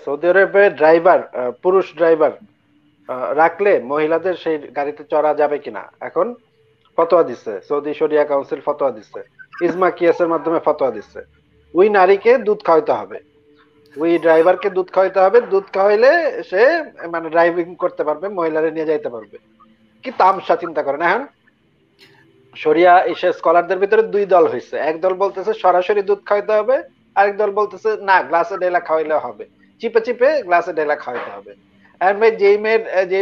Saudi আরবে driver, পুরুষ driver রাখলে মহিলাদের সেই গাড়িতে চড়া যাবে কিনা এখন ফতোয়া দিচ্ছে, সৌদি শরিয়া কাউন্সিল ফতোয়া দিচ্ছে, ইজমা কিয়াসের মাধ্যমে ফতোয়া দিচ্ছে। ওই নারীকে দুধ খাওয়াইতে হবে, ওই ড্রাইভারকে দুধ খাওয়াইতে হবে, দুধ খাওয়াইলে সে মানে ড্রাইভিং করতে পারবে, মহিলারে নিয়ে যাইতে পারবে। কি তামসা চিন্তা করেন এখন। শরিয়া এসে স্কলারদের ভিতরে দুই দল হয়েছে, এক দল বলতেছে সরাসরি দুধ খাওয়াইতে হবে, আরেক দল বলতেছে না গ্লাসে ঢেলা খাওয়াইলে হবে, চিপে চিপে গ্লাসে ঢেলা খাওয়াইতে হবে। আর ভাই যেই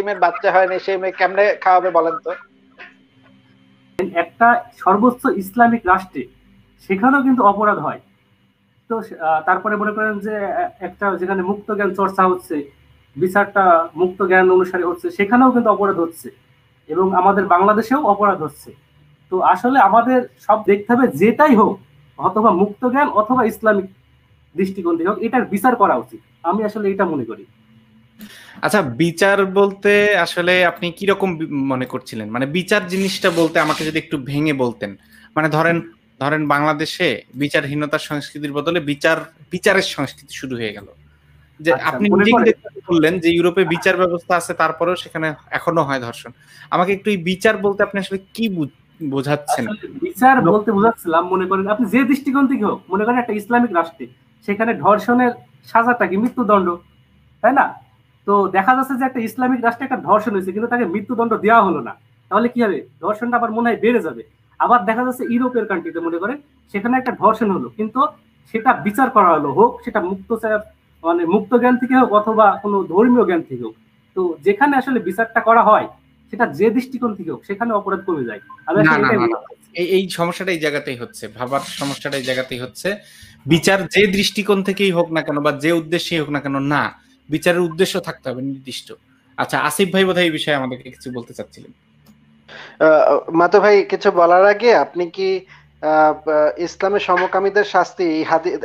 মেয়ের বাচ্চা হয়নি সেই মেয়ে কেমনে খাওয়াবে বলেন তো। একটা সর্বোচ্চ ইসলামিক রাষ্ট্রে সেখানেও কিন্তু অপরাধ হয়। তো তারপরে মনে করেন যে একটা যেখানে মুক্ত জ্ঞান চর্চা হচ্ছে, বিচারটা মুক্ত জ্ঞান অনুসারে হচ্ছে, সেখানেও কিন্তু অপরাধ হচ্ছে, এবং আমাদের বাংলাদেশেও অপরাধ হচ্ছে। তো আসলে আমাদের সব দেখতে হবে, যেটাই হোক, অথবা মুক্ত জ্ঞান অথবা ইসলামিক দৃষ্টিকোণ থেকে হোক, এটার বিচার করা উচিত। আমি আসলে এটা মনে করি। আচ্ছা, বিচার বলতে আসলে আপনি কিরকম মনে করছিলেন? মানে বিচার জিনিসটা বলতে আমাকে যদি একটু ভেঙে বলতেন। মানে ধরেন ধরেন বাংলাদেশে বিচারহীনতার সংস্কৃতির বদলে বিচারের সংস্কৃতি শুরু হয়ে গেল। যে আপনি নিজেই বললেন যে ইউরোপে বিচার ব্যবস্থা আছে, তারপরেও সেখানে এখনো হয় ধর্ষণ। আমাকে একটু এই বিচার বলতে আপনি আসলে কি বোঝাচ্ছেন? বিচার বলতে বোঝাচ্ছিলাম, মনে করেন আপনি যে দৃষ্টিকোণ থেকে হোক, মনে করেন একটা ইসলামিক রাষ্ট্রে সেখানে ধর্ষণের সাজাটা কি মৃত্যুদণ্ড, তাই না? তো দেখা যাচ্ছে যে একটা ইসলামিক রাষ্ট্রে একটা ধর্ষণ হয়েছে, কিন্তু তাকে মৃত্যুদণ্ড দেওয়া হলো না, তাহলে কি হবে? ধর্ষণটা আবার মনে হয় বেড়ে যাবে। আবার দেখা যাচ্ছে ইউরোপের কান্ট্রিতে মনে করেন সেখানে একটা ধর্ষণ হলো, কিন্তু সেটা বিচার করা হলো, হোক সেটা মানে মুক্ত জ্ঞান থেকে হোক অথবা কোনো ধর্মীয় জ্ঞান থেকে হোক। তো যেখানে আসলে বিচারটা করা হয়, সেটা যে দৃষ্টিকোণ থেকে হোক, সেখানে অপরাধ কমে যায়। এই সমস্যাটা এই জায়গাতেই হচ্ছে, ভাবার সমস্যাটা এই জায়গাতেই হচ্ছে। বিচার যে দৃষ্টিকোণ থেকেই হোক না কেন বা যে উদ্দেশ্যেই হোক না কেন, না, বিচারের উদ্দেশ্য থাকতে হবে নির্দিষ্ট। আচ্ছা, আসিফ ভাই বোধহয় এই বিষয়ে আমাদেরকে কিছু বলতে চাচ্ছিলেন। মাতো ভাই, কিছু বলার আগে আপনি কি ইসলামের সমকামীদের শাস্তি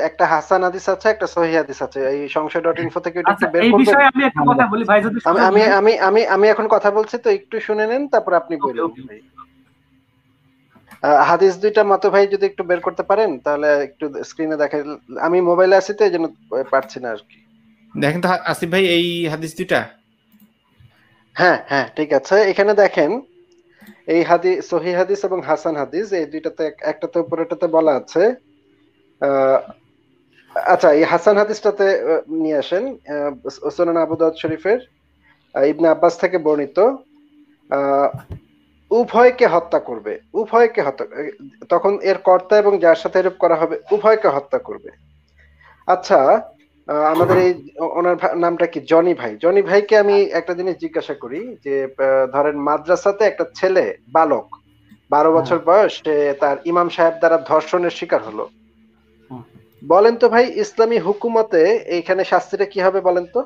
একটা হাসান হাদিস আছে, একটা সহিহ হাদিস আছে, এই সংশয়.info থেকে একটু বের করবেন। এই বিষয়ে আমি একটা কথা বলি ভাই, যদি আমি আমি আমি আমি এখন কথা বলছি তো একটু শুনে নেন, তারপর আপনি বলুন ভাই। হাদিস দুইটা মাতো ভাই যদি একটু বের করতে পারেন তাহলে একটু স্ক্রিনে দেখাই। আমি মোবাইলে আছি তো এইজন্য পারছি না আর কি। দেখেন তো আসিফ ভাই এই হাদিস দুইটা। হ্যাঁ হ্যাঁ, ঠিক আছে। এখানে দেখেন, এই হাদিস সহিহ হাদিস এবং হাসান হাদিস, এই দুইটাতে একটাতে উপরেটাতে বলা আছে। আচ্ছা, এই হাসান হাদিসটাতে নিয়ে আসেন। সুনান আবু দাউদ শরীফের ইবনে আব্বাস থেকে বর্ণিত, উভয়কে হত্যা করবে, উভয়কে হত্যা, তখন এর কর্তা এবং যার সাথে এরূপ করা হবে উভয়কে হত্যা করবে। আচ্ছা, আমাদের এই ওনার নামটা কি? জনি ভাই। জনি ভাইকে আমি একটা জিনিস জিজ্ঞাসা করি যে ধরেন মাদ্রাসাতে একটা ছেলে বালক 12 বছর বয়স, সে তার ইমাম সাহেব দ্বারা ধর্ষণের শিকার হলো। বলেন তো ভাই, ইসলামী হুকুমতে এইখানে শাস্তিটা কি হবে বলেন তো?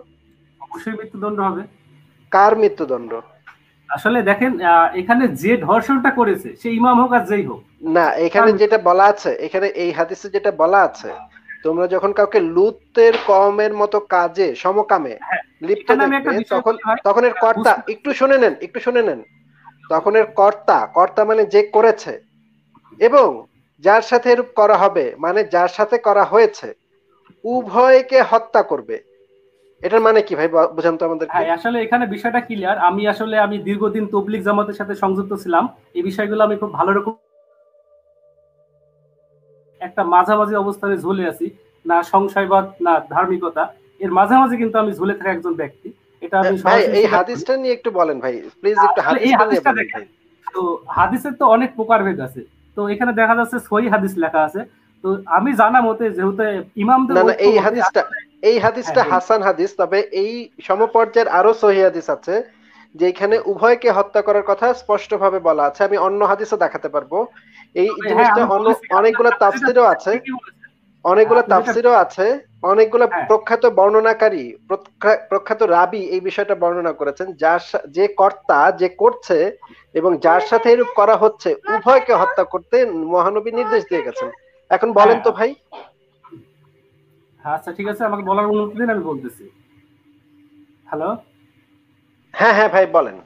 অবশ্যই মৃত্যুদণ্ড হবে। কার মৃত্যুদণ্ড? আসলে দেখেন, এখানে যে ধর্ষণটা করেছে সে ইমাম হোক আর যেই হোক না, এখানে যেটা বলা আছে, এখানে এই হাদিসে যেটা বলা আছে, তোমরা যখন কাউকে লুতের কওমের মতো কাজে সমকামে লিপ্ত দেখবে, তখন এর কর্তা, একটু শুনে নেন, তখন এর কর্তা মানে যে করেছে, এবং যার সাথে এরূপ করা হবে মানে যার সাথে করা হয়েছে, উভয়কে হত্যা করবে। এটার মানে কি ভাই বুঝান তো আমাদের। হ্যাঁ, আসলে এখানে বিষয়টা ক্লিয়ার। আমি দীর্ঘদিন তাবলীগ জামাতের সাথে সংযুক্ত ছিলাম। এই বিষয়গুলো আমি খুব ভালো রকম একটা মাঝামাঝি অবস্থানে ঝুলে আছি, না সংশয়বাদ না ধার্মিকতা, এর মাঝামাঝি কিন্তু আমি ঝুলে থাকা একজন ব্যক্তি। এটা আমি ভাই এই হাদিসটা নিয়ে একটু বলেন ভাই, প্লিজ একটু হাদিসটা নিয়ে বলেন ভাই। তো হাদিসের তো অনেক প্রকারভেদ আছে, তো এখানে দেখা যাচ্ছে সহিহ হাদিস লেখা আছে। তো আমি জানা মতে যেহেতু ইমামদের, না এই হাদিসটা হাসান হাদিস, তবে এই সমপর্যায়ের আরো সহিহ হাদিস আছে যেখানে উভয়কে হত্যা করার কথা স্পষ্ট ভাবে বলা আছে। আমি অন্য হাদিসও দেখাতে পারবো। এই জিনিসটা অনেকগুলো তাফসিরও আছে, অনেকগুলো প্রখ্যাত বর্ণনাকারী, প্রখ্যাত রাবি এই বিষয়টা বর্ণনা করেছেন। যে কর্তা যে করছে এবং যার সাথে এরূপ করা হচ্ছে, উভয়কে হত্যা করতে মহানবী নির্দেশ দিয়ে গেছেন। এখন বলেন তো ভাই। আচ্ছা ঠিক আছে, আমাকে বলার অনুমতি দিন, আমি বলতেছি। হ্যালো, হ্যাঁ হ্যাঁ ভাই বলেন।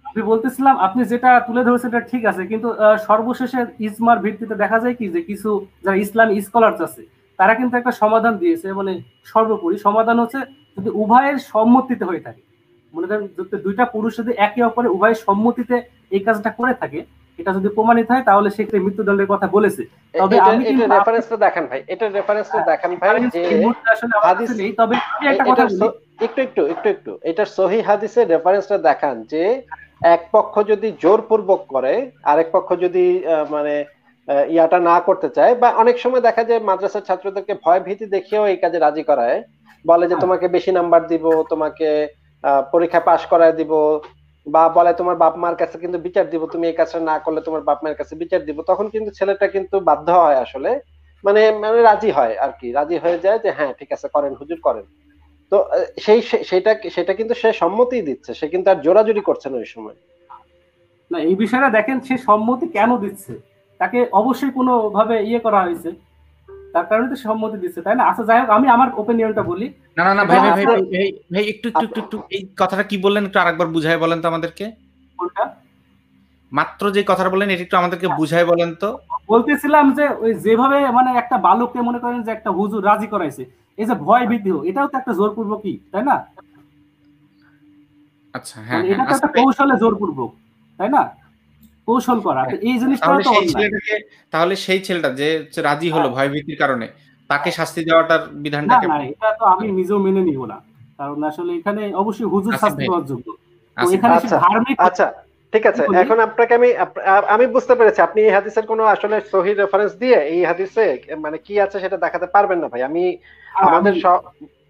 আমি বলতেছিলাম, আপনি যেটা তুলে ধরেছেন এটা ঠিক আছে, কিন্তু সর্বশেষে ইজমার ভিত্তিতে দেখা যায় কি যে কিছু যারা ইসলামী স্কলার আছে তারা কিন্তু একটা সমাধান দিয়েছে। মানে সর্বোপরি সমাধান হচ্ছে যদি উভয়ের সম্মতিতে হয়ে থাকে, মনে করেন যদি দুইটা পুরুষ যদি একে অপরের উভয়ের সম্মতিতে এই কাজটা করে থাকে, এটা যদি প্রমাণিত হয় তাহলে সেক্ষেত্রে মৃত্যুদণ্ডের কথা বলেছে। তবে আমি এটা রেফারেন্সটা দেখেন ভাই, এটা রেফারেন্সটা দেখেন ভাই যে হাদিস, নেই, তবে আমি একটা কথা বলি, একটু এটা সহিহ হাদিসের রেফারেন্সটা দেখান যে এক পক্ষ যদি জোরপূর্বক করে, আরেক পক্ষ যদি মানে ইয়াটা না করতে চায়, বা অনেক সময় দেখা যায় মাদ্রাসার ছাত্রদেরকে ভয় ভীতি দেখিয়েও এই কাজে রাজি করায়, বলে যে তোমাকে বেশি নাম্বার দিব, তোমাকে পরীক্ষা পাশ করায় দিব, বা বলে তোমার বাপ মার কাছে কিন্তু বিচার দিব, তুমি এই কাজটা না করলে তোমার বাপ মায়ের কাছে বিচার দিব। তখন কিন্তু ছেলেটা কিন্তু বাধ্য হয় আসলে, মানে মানে রাজি হয় আর কি, রাজি হয়ে যায় যে হ্যাঁ ঠিক আছে করেন হুজুর করেন। তো সেটা কিন্তু সে সম্মতি দিচ্ছে, সে কিন্তু আর জোরাজুরি করছে না ওই সময়। না, এই বিষয়টা দেখেন সে সম্মতি কেন দিচ্ছে, তাকে অবশ্যই কোনো ভাবে ইয়ে করা হয়েছে, তার কারণে তো সম্মতি দিচ্ছে, তাই না? আচ্ছা যাই হোক, আমি আমার ওপিনিয়নটা বলি। না ভাই একটু এই কথাটা কি বললেন একটু আরেকবার বুঝায় বলেন তো আমাদেরকে। কোনটা? মাত্র যে কথাটা বললেন এটা একটু আমাদেরকে বুঝায় বলেন তো। বলতেছিলাম যে ওই যেভাবে মানে একটা বালককে মনে করেন যে একটা হুজুর রাজি করাইছে, এই যে ভয় ভীতি, এটাও তো একটা জোরপূর্বকই, তাই না? আচ্ছা হ্যাঁ, এটা তো একটা কৌশলে জোরপূর্বক, তাই না? কৌশল করা, এই জিনিসটা তো তাহলে সেই ছেলেটা যে রাজি হলো ভয় ভীতির কারণে, তাকে শাস্তি দেওয়াটার বিধানটা না, এটা তো আমি নিজেও মেনে নিব না, কারণ আসলে এখানে অবশ্যই হুজুর শাস্তি পাওয়ার যোগ্য। তো এখানে ধার্মিক, আচ্ছা ঠিক আছে, এখন আপনাকে আমি বুঝতে পেরেছি আপনি এই হাদিসের কোনো আসলে সহিহ রেফারেন্স দিয়ে এই হাদিসে মানে কি আছে সেটা দেখাতে পারবেন না ভাই। আমি আমাদের সব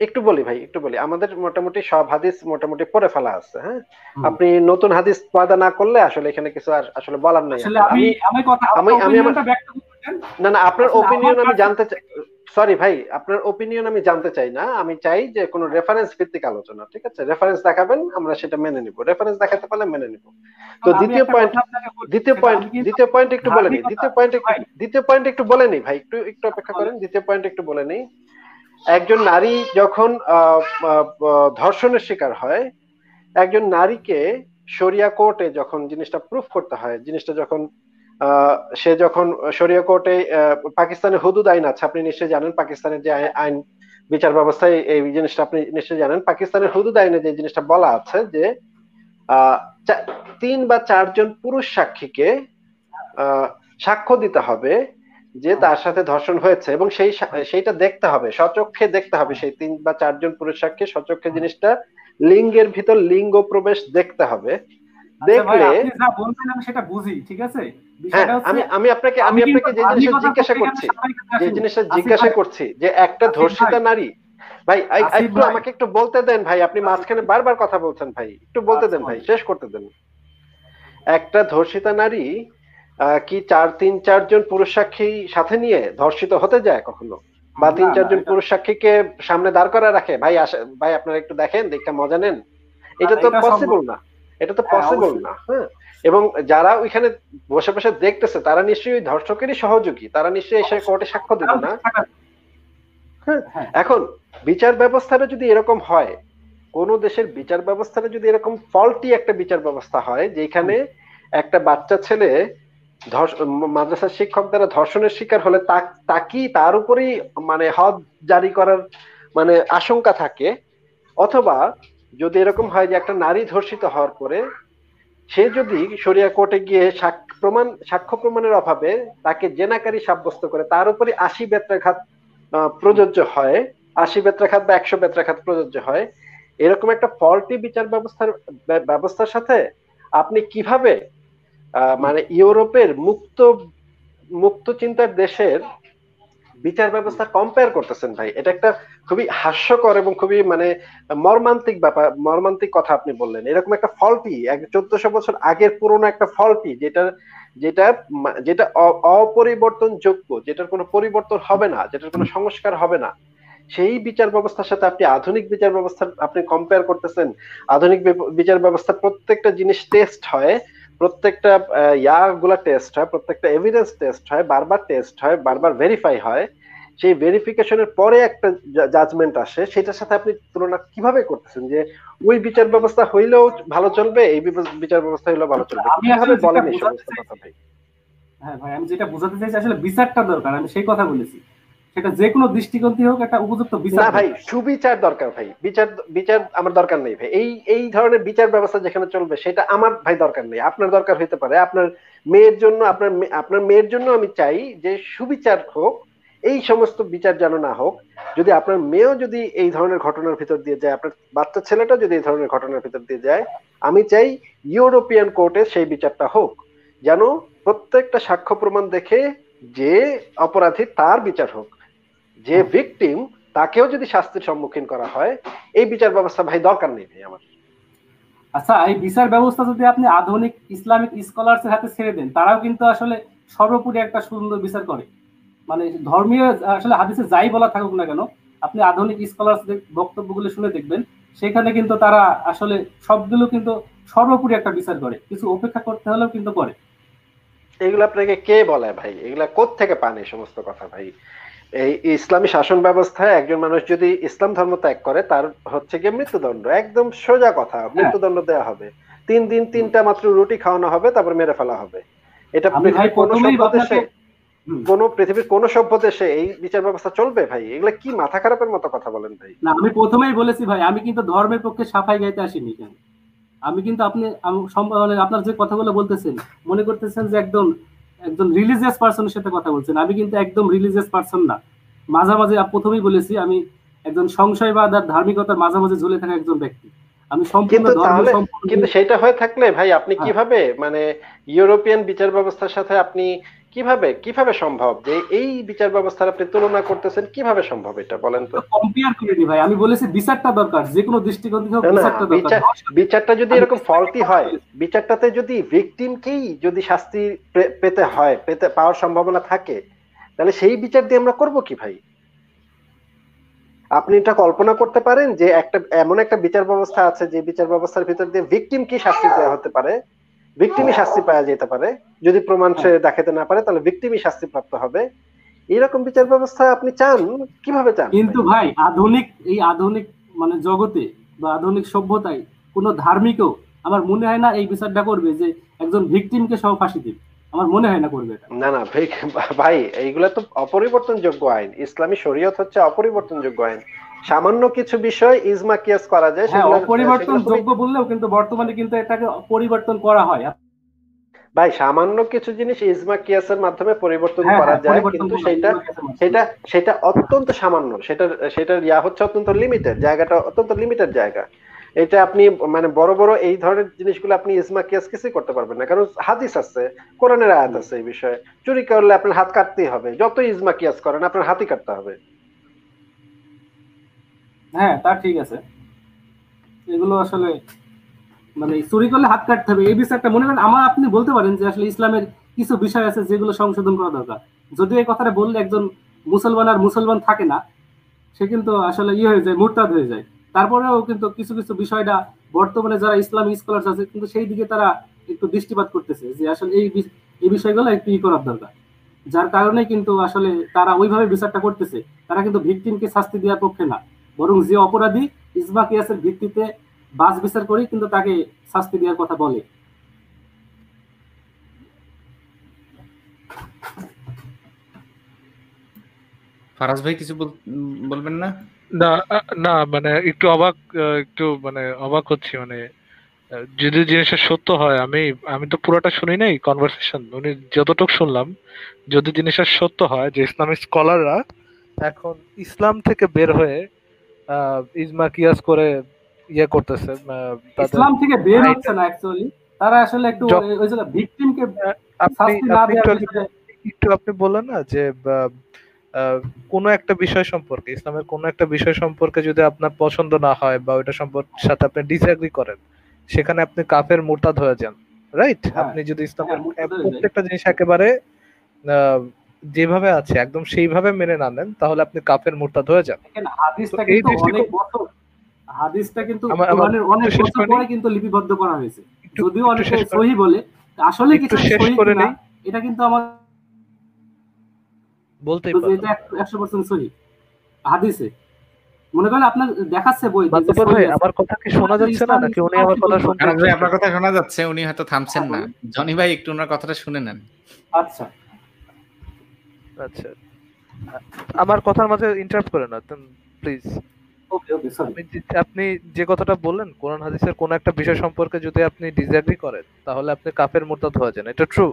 একটু বলি ভাই, আমাদের মোটামুটি সব হাদিস মোটামুটি পড়ে ফেলা আছে। হ্যাঁ, আপনি নতুন হাদিস পয়দা না করলে আসলে এখানে কিছু আর আসলে বলার নেই। না আপনার ওপিনিয়ন আমি জানতে চাই, সরি ভাই আপনার ওপিনিয়ন আমি জানতে চাই না, আমি চাই যে কোনো রেফারেন্স ভিত্তিক আলোচনা। ঠিক আছে, রেফারেন্স দেখাবেন, আমরা সেটা মেনে নিব, রেফারেন্স দেখাতে পারলে মেনে নিব। তো দ্বিতীয় পয়েন্ট একটু বলে নিই ভাই, একটু অপেক্ষা করেন, দ্বিতীয় পয়েন্ট একটু বলে নিই। একজন নারী যখন ধর্ষণের শিকার হয়, একজন নারীকে শরিয়া কোর্টে যখন জিনিসটা প্রুফ করতে হয়, জিনিসটা যখন সে যখন শরিয়া কোর্টে, পাকিস্তানের হুদুদ আইন আছে, আপনি নিশ্চয়ই জানেন পাকিস্তানের যে আইন বিচার ব্যবস্থায় এই জিনিসটা আপনি নিশ্চয়ই জানেন। পাকিস্তানের হুদুদ আইনে যে জিনিসটা বলা আছে যে 3 বা 4 জন পুরুষ সাক্ষীকে সাক্ষ্য দিতে হবে যে তার সাথে ধর্ষণ হয়েছে, এবং সেইটা দেখতে হবে, সচক্ষে দেখতে হবে, সেই 3 বা 4 জন পুরুষ সাক্ষী সচক্ষে জিনিসটা লিঙ্গের ভিতর লিঙ্গ প্রবেশ দেখতে হবে। দেখলে সেটা বুঝি, ঠিক আছে। আমি আপনাকে যে জিনিসটা জিজ্ঞাসা করছি যে একটা ধর্ষিতা নারী, ভাই আমাকে একটু বলতে দেন ভাই, আপনি মাঝখানে বারবার কথা বলছেন ভাই, একটু বলতে দেন ভাই, শেষ করতে দেন। একটা ধর্ষিতা নারী কি 3-4 জন পুরুষ সাক্ষী সাথে নিয়ে ধর্ষিত হতে যায় কখনো? বা 3-4 জন পুরুষ সাক্ষীকে সামনে দাঁড় করা রাখে? ভাই আপনারা একটু দেখেন, দেখে মজা নেন। এটা তো পসিবল না, হ্যাঁ। এবং যারা ওইখানে বসে বসে দেখতেছে তারা নিশ্চয়ই ধর্ষকেরই সহযোগী, তারা নিশ্চয়ই এসে কোর্টে সাক্ষ্য দিবে না। এখন বিচার ব্যবস্থাটা যদি এরকম হয়, কোন দেশের বিচার ব্যবস্থাটা যদি এরকম ফল্টি একটা বিচার ব্যবস্থা হয় যেখানে একটা বাচ্চা ছেলে মাদ্রাসার শিক্ষক দ্বারা ধর্ষণের শিকার হলে তার উপরেই মানে হদ জারি করার মানে আশঙ্কা থাকে, অথবা যদি এরকম হয় যে একটা নারী ধর্ষিত হওয়ার পরে সে যদি শরিয়া কোর্টে গিয়ে সাক্ষ্য প্রমাণের অভাবে তাকে জেনাকারী সাব্যস্ত করে, তার উপরে 80 বেত্রাঘাত প্রযোজ্য হয়, 80 বেত্রাঘাত বা 100 বেত্রাঘাত প্রযোজ্য হয়, এরকম একটা ফল্টি বিচার ব্যবস্থার সাথে আপনি কিভাবে মানে ইউরোপের মুক্ত চিন্তার দেশের বিচার ব্যবস্থা কম্পেয়ার করতেছেন ভাই? এটা একটা খুবই হাস্যকর এবং খুবই মানে মর্মান্তিক ব্যাপার, মর্মান্তিক কথা আপনি বললেন। এরকম একটা ফল্টি 1400 বছর আগের পুরনো একটা ফল্টি, যেটা অপরিবর্তনযোগ্য, যেটার কোনো পরিবর্তন হবে না, যেটার কোনো সংস্কার হবে না, সেই বিচার ব্যবস্থার সাথে আপনি আধুনিক বিচার ব্যবস্থা আপনি কম্পেয়ার করতেছেন। আধুনিক বিচার ব্যবস্থা প্রত্যেকটা জিনিস টেস্ট হয়, প্রত্যেকটা গুলা টেস্ট হয়, প্রত্যেকটা এভিডেন্স টেস্ট হয়, বারবার টেস্ট হয়, বারবার ভেরিফাই হয়, সেই ভেরিফিকেশনের পরে একটা জাজমেন্ট আসে। সেটার সাথে আপনি তুলনা কিভাবে করতেছেন যে ওই বিচার ব্যবস্থা হইলেও ভালো চলবে, এই বিচার ব্যবস্থা হইলেও ভালো চলবে? কিভাবে বলেন এই সমস্ত কথা ভাই? হ্যাঁ ভাই, আমি যেটা বোঝাতে চাইছি আসলে বিচারটা দরকার, আমি সেই কথা বলেছি। সেটা যে কোনো দৃষ্টিকোণ থেকে হোক একটা উপযুক্ত বিচার না ভাই, সুবিচার দরকার ভাই, বিচার বিচার আমার দরকার নেই ভাই। এই এই ধরনের বিচার ব্যবস্থা যেখানে চলবে সেটা আমার ভাই দরকার নেই। আপনার দরকার হইতে পারে, আপনার মেয়ের জন্য, আপনার মেয়ের জন্য আমি চাই যে সুবিচার হোক, এই সমস্ত বিচার যেন না হোক। যদি আপনার মেয়েও যদি এই ধরনের ঘটনার ভিতর দিয়ে যায়, আপনার বাচ্চা ছেলেটা যদি এই ধরনের ঘটনার ভিতর দিয়ে যায়, আমি চাই ইউরোপিয়ান কোর্টে সেই বিচারটা হোক, যেন প্রত্যেকটা সাক্ষ্য প্রমাণ দেখে যে অপরাধী তার বিচার হোক, যে ভিকটিম তাকেও যদি শাস্তির সম্মুখীন করা হয়। এই বিচার ব্যবস্থা ভাই দরকার নেই ভাই আমার। আচ্ছা, এই বিচার ব্যবস্থা যদি আপনি আধুনিক ইসলামিক স্কলারসের হাতে ছেড়ে দেন, তারাও কিন্তু আসলে সর্বোপরি একটা সুন্দর বিচার করে। মানে ধর্মীয় আসলে হাদিসে যাই বলা থাকুক না কেন, আপনি আধুনিক স্কলারদের বক্তব্যগুলো শুনে দেখবেন, সেখানে কিন্তু তারা আসলে সবগুলো কিন্তু সর্বোপরি একটা বিচার করে, কিছু উপেক্ষা করতে হলেও কিন্তু করে। এগুলো আপনাকে কে বলে ভাই? এগুলা কোত্থেকে পান এই সমস্ত কথা ভাই? এই ইসলামী শাসন ব্যবস্থায় একজন মানুষ যদি ইসলাম ধর্ম ত্যাগ করে, তার হচ্ছে গিয়ে মৃত্যুদণ্ড। একদম সোজা কথা, মৃত্যুদণ্ড দেওয়া হবে। 3 দিন 3টা মাত্র রুটি খাওয়ানো হবে, তারপর মেরে ফেলা হবে। এটা পৃথিবীর কোন সভ্য দেশে, কোন পৃথিবীর কোন সভ্য দেশে এই বিচার ব্যবস্থা চলবে ভাই? এগুলা কি মাথা খারাপের মতো কথা বলেন ভাই? না, আমি প্রথমেই বলেছি ভাই, আমি কিন্তু ধর্মের পক্ষে সাফাই গাইতে আসিনি কেন। আমি কিন্তু মানে আপনার যে কথাগুলো বলতেছেন, মনে করতেছেন যে একজন রিলিজিয়াস পার্সনের সাথে কথা বলছেন। আমি কিন্তু একদম রিলিজিয়াস পার্সন না। মাঝামাঝি প্রথমেই বলেছি, আমি একজন সংশয়বাদ আর ধার্মিকতার মাঝামাঝি ঝুলে থাকা একজন ব্যক্তি। আমি সম্পূর্ণ কিন্তু সেটা হয়ে থাকলে ভাই আপনি কিভাবে, মানে ইউরোপিয়ান বিচার ব্যবস্থার সাথে আপনি কিভাবে সম্ভব যে এই বিচার ব্যবস্থার আপনি তুলনা করতেছেন? কিভাবে সম্ভব এটা বলেন তো? কম্পেয়ার করিনি ভাই, আমি বলেছি বিচারটা দরকার, যে কোনো দৃষ্টিকোণ থেকে বিচারটা দরকার। বিচারটা যদি এরকম ফল্টি হয়, বিচারটাতে যদি ভিকটিমকেই যদি শাস্তি পেতে পাওয়ার সম্ভাবনা থাকে, তাহলে সেই বিচার দিয়ে আমরা করব কি ভাই? আপনি এটা কল্পনা করতে পারেন যে এমন একটা বিচার ব্যবস্থা আছে যে বিচার ব্যবস্থার ভিতর দিয়ে ভিকটিম কি শাস্তি দেওয়া হতে পারে, ভিকটিমই শাস্তি পাওয়া যেতে পারে। যদি প্রমাণ সে দেখাতে না পারে, তাহলে ভিকটিমই শাস্তি প্রাপ্ত হবে। এরকম বিচার ব্যবস্থা আপনি চান? কিভাবে চান? কিন্তু ভাই আধুনিক মানে জগতে বা আধুনিক সভ্যতায় কোন ধার্মিকও আমার মনে হয় না এই বিচারটা করবে যে একজন ভিকটিমকে সহ ফাঁসি দিবে। আমার মনে হয় না করবে এটা। না না ভাই, এইগুলা তো অপরিবর্তনযোগ্য আইন। ইসলামী শরীয়ত হচ্ছে অপরিবর্তনযোগ্য আইন। সামান্য কিছু বিষয় ইজমা কিয়াস করা যায়, সেগুলো অপরিবর্তনযোগ্য বললেও কিন্তু বর্তমানে কিন্তু এটাকে পরিবর্তন করা হয় ভাই। সামান্য কিছু জিনিস ইজমা কিয়াসের মাধ্যমে পরিবর্তন করা যায়, কিন্তু সেটা অত্যন্ত সামান্য। সেটার হচ্ছে অত্যন্ত লিমিটেড, জায়গাটা অত্যন্ত লিমিটেড জায়গা। এটা আপনি মানে বড় বড় এই ধরনের জিনিসগুলো আপনি ইজমা কিয়াস কিছুই করতে পারবেন না, কারণ হাদিস আছে, কোরআনের আয়াত আছে এই বিষয়ে। চুরি করলে আপনার হাত কাটতেই হবে, যত ইজমা কিয়াস করেন আপনার হাতই কাটতে হবে। হ্যাঁ, তা ঠিক আছে। এগুলো আসলে মানে চুরি করলে হাত কাটতে হবে এই বিষয়টা মনে করেন। আপনি বলতে পারেন যে আসলে ইসলামের কিছু বিষয় আছে যেগুলো সংশোধন করা দরকার। যদি এই কথাটা বললে একজন মুসলমান থাকে না, সে কিন্তু আসলে হয়ে যায়, মুরতাদ হয়ে যায়। তারপরেও কিন্তু কিছু কিছু বিষয়টা বর্তমানে যারা ইসলামিক স্কলার আছে কিন্তু সেই দিকে তারা একটু দৃষ্টিপাত করতেছে যে আসলে এই বিষয়গুলো একটু করার দরকার। যার কারণে কিন্তু আসলে তারা ওইভাবে বিচারটা করতেছে। তারা কিন্তু ভিকটিমকে শাস্তি দেওয়ার পক্ষে না, বরং যে অপরাধী ইজমা কিয়াসের ভিত্তিতে বাস বিচার করে কিন্তু তাকে শাস্তি দেওয়ার কথা বলে। ফারাজ ভাই কিছু বলবেন না? না মানে একটু অবাক হচ্ছি। মানে যদি জিনিসটা সত্য হয়, আমি তো পুরোটা শুনি নাই কনভারসেশন, উনি যতটুকু শুনলাম, যদি জিনিসটা সত্য হয় যে ইসলামিক স্কলাররা এখন ইসলাম থেকে বের হয়ে ইজমা কিয়াস করে করতেছে, ইসলাম থেকে বের হচ্ছে না, অ্যাকচুয়ালি তারা আসলে একটু ওই জায়গা ভিকটিমকে শাস্তি না দেওয়ার একটু আপনি বললেন না যে কোনো একটা বিষয় সম্পর্কে, ইসলামের কোনো একটা বিষয় সম্পর্কে যদি আপনার পছন্দ না হয় বা ওইটা সম্পর্কের সাথে আপনি ডিসএগ্রি করেন, সেখানে আপনি কাফের মুরতাদ হয়ে যান, রাইট? আপনি যদি ইসলামের প্রত্যেকটা জিনিস একেবারে যেভাবে আছে একদম সেইভাবে মেনে না নেন, তাহলে আপনি কাফের মুরতাদ হয়ে যান। হাদিসটা কিন্তু কোরআনের অনেক বছর পরে কিন্তু লিপিবদ্ধ করা হয়েছে, যদিও অনেকে সহিহ বলে, আসলে কিছু সহিহ না, এটা কিন্তু আমার বলতেই পারি এটা 100% সহিহ হাদিসে। মনে করেন আপনার দেখাচ্ছে বই, আমার কথা কি শোনা যাচ্ছে না নাকি উনি আমার কথা শুনছেন? ভাই আপনার কথা শোনা যাচ্ছে, উনি হয়তো থামছেন না। জনি ভাই একটু ওনার কথাটা শুনে নেন। আচ্ছা আচ্ছা, আমার কথার মাঝে ইন্টারাপ্ট করে না প্লিজ। Okay okay sorry. আপনি যে কথাটা বললেন কোরআন হাদিসের কোন একটা বিষয় সম্পর্কে যদি আপনি ডিসএগ্রি করেন তাহলে আপনি কাফের মুরতাদ হয়ে যান, এটা ট্রু।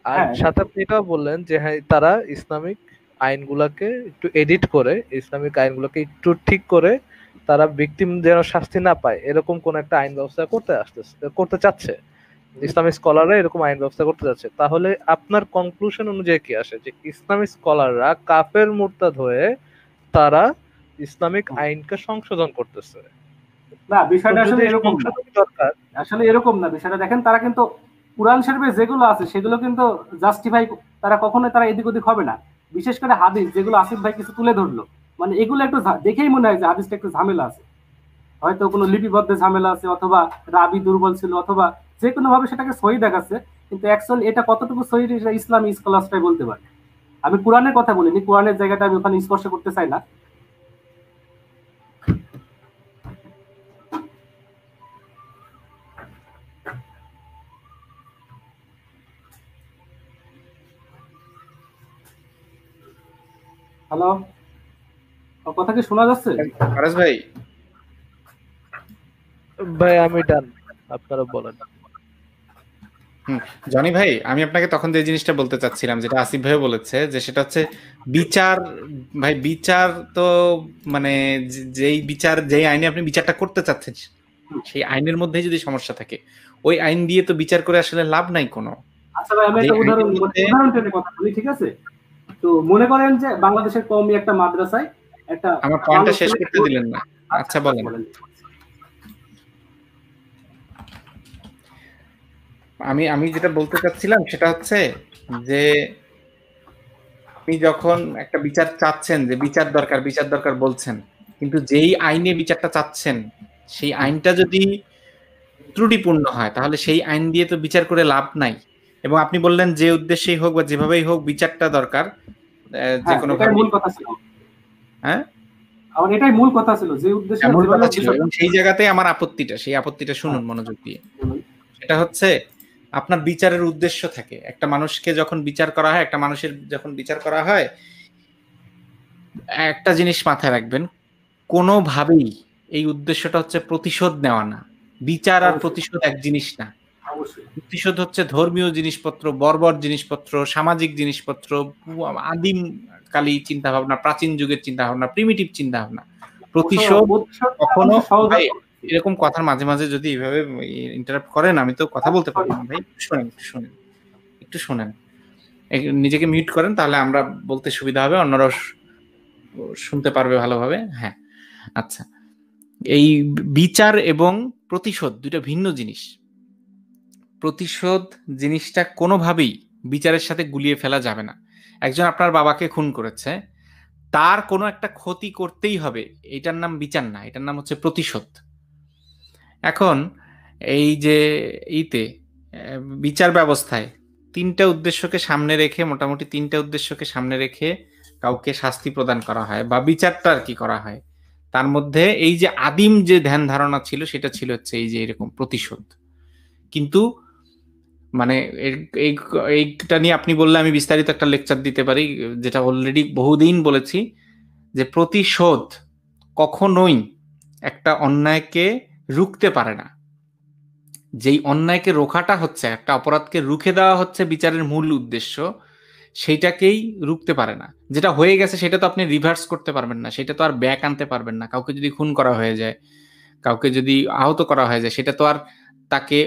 আর হ্যাঁ সাথে আপনি এটাও বললেন যে হ্যাঁ তারা ইসলামিক আইনগুলোকে একটু এডিট করে, ইসলামিক আইনগুলোকে একটু ঠিক করে তারা ভিকটিম যেন শাস্তি না পায় এরকম কোন একটা আইন ব্যবস্থা করতে চাচ্ছে। ইসলামিক স্কলাররা এরকম আইন ব্যবস্থা করতে যাচ্ছে। তাহলে আপনার কনক্লুশন অনুযায়ী কি আসে যে ইসলামিক স্কলাররা কাফের মুরতাদ হয়ে তারা ইসলামিক আইনকে সংশোধন করতেছে? না, তো বিষয়টা যদি আসলে এই এরকম না। সংশোধন দরকার, আসলে এরকম না বিষয়টা, দেখেন তারা কিন্তু কোরআন শরীফে যেগুলো আছে সেগুলো কিন্তু জাস্টিফাই, তারা কখনোই তারা এদিক ওদিক হবে না। বিশেষ করে হাদিস যেগুলো আসিফ ভাই কিছু তুলে ধরলো, মানে এগুলো একটু দেখেই মনে হয় যে হাদিসটা একটু ঝামেলা আছে, হয়তো কোনো লিপিবদ্ধ ঝামেলা আছে, অথবা রাবি দুর্বল ছিল, অথবা যে কোনো ভাবে সেটাকে সহি দেখাচ্ছে, কিন্তু অ্যাকচুয়ালি এটা কতটুকু সহি এটা ইসলামী স্কলারসটাই বলতে পারে। আমি কোরআনের কথা বলিনি, কোরআনের জায়গাটা আমি ওখানে স্পর্শ করতে চাই না। হ্যালো, কথা কি শোনা যাচ্ছে? ফারাজ ভাই, ভাই আমি ডান, আপনারা বলেন। জনি ভাই, আমি আপনাকে তখন যে জিনিসটা বলতে চাচ্ছিলাম যেটা আসিফ ভাইও বলেছে, যে সেটা হচ্ছে বিচার। ভাই বিচার তো মানে যেই আইনে আপনি বিচারটা করতে চাচ্ছেন সেই আইনের মধ্যেই যদি সমস্যা থাকে, ওই আইন দিয়ে তো বিচার করে আসলে লাভ নাই কোনো। আচ্ছা ভাই, আমি যে একটা আইনের উদাহরণ মধ্যে টেনে কথা বলি, ঠিক আছে? তো মনে করেন যে বাংলাদেশের কওমি একটা মাদ্রাসায় একটা আমার পয়েন্টটা ভালো শেষ ছেলে। করতে দিলেন না। আচ্ছা বলেন। আমি আমি যেটা বলতে চাচ্ছিলাম সেটা হচ্ছে যে আপনি যখন একটা বিচার চাচ্ছেন, যে বিচার দরকার বলছেন, কিন্তু যেই আইনে বিচারটা চাচ্ছেন সেই আইনটা যদি ত্রুটিপূর্ণ হয় তাহলে সেই আইন দিয়ে তো বিচার করে লাভ নাই। এবং আপনি বললেন যে উদ্দেশ্যেই হোক বা যেভাবেই হোক বিচারটা দরকার, যে হ্যাঁ, কোনো এটাই ভাবে। মূল কথা ছিল। হ্যাঁ, আমার এটাই মূল কথা ছিল, যে উদ্দেশ্যে মূল যেভাবে কথা হোক ছিল। বিষয়টা। এবং সেই জায়গাতেই আমার সেই আপত্তিটা শুনুন হ্যাঁ, মনোযোগ দিয়ে। বলুন। সেটা হচ্ছে আপনার বিচারের উদ্দেশ্য থাকে। একটা মানুষকে যখন বিচার করা হয়, একটা মানুষের যখন বিচার করা হয়, একটা জিনিস মাথায় রাখবেন, কোনোভাবেই এই উদ্দেশ্যটা হচ্ছে প্রতিশোধ নেওয়া না। বিচার আর অবশ্যই প্রতিশোধ এক জিনিস না। অবশ্যই প্রতিশোধ হচ্ছে ধর্মীয় জিনিসপত্র, বর্বর জিনিসপত্র, সামাজিক জিনিসপত্র, আদিম কালী চিন্তা ভাবনা, প্রাচীন যুগের চিন্তা ভাবনা, প্রিমিটিভ চিন্তা ভাবনা। প্রতিশোধ কখনো, ভাই এরকম কথার মাঝে মাঝে যদি এইভাবে ইন্টারাপ্ট করেন, আমি তো কথা বলতে পারবো না ভাই। একটু শোনেন, নিজেকে মিউট করেন, তাহলে আমরা বলতে সুবিধা হবে, অন্যরাও শুনতে পারবে ভালোভাবে। হ্যাঁ, আচ্ছা। এই বিচার এবং প্রতিশোধ দুটো ভিন্ন জিনিস। প্রতিশোধ জিনিসটা কোনোভাবেই বিচারের সাথে গুলিয়ে ফেলা যাবে না। একজন আপনার বাবাকে খুন করেছে, তার কোনো একটা ক্ষতি করতেই হবে, এটার নাম বিচার না, এটার নাম হচ্ছে প্রতিশোধ। এখন এই যে বিচার ব্যবস্থায় মোটামুটি তিনটা উদ্দেশ্যকে সামনে রেখে কাউকে শাস্তি প্রদান করা হয় বা বিচারটা আর কি করা হয়। তার মধ্যে এই যে আদিম যে ধ্যান ধারণা ছিল সেটা ছিল হচ্ছে এই যে এরকম প্রতিশোধ। কিন্তু মানে এইটা নিয়ে আপনি বললে আমি বিস্তারিত একটা লেকচার দিতে পারি, যেটা অলরেডি বহুদিন বলেছি, যে প্রতিশোধ কখনোই একটা অন্যায়কে রুখতে পারে না। যেই অন্যায়কে রোখাটা হচ্ছে, একটা অপরাধকে রুখে দেওয়া হচ্ছে বিচারের মূল উদ্দেশ্য, সেইটাকেই রুখতে পারে না। যেটা হয়ে গেছে সেটা তো আপনি রিভার্স করতে পারবেন না, সেটা তো আর ব্যাক আনতে পারবেন না। কাউকে যদি খুন করা হয়ে যায়, কাউকে যদি আহত করা হয়ে যায়, সেটা তো আর তাকে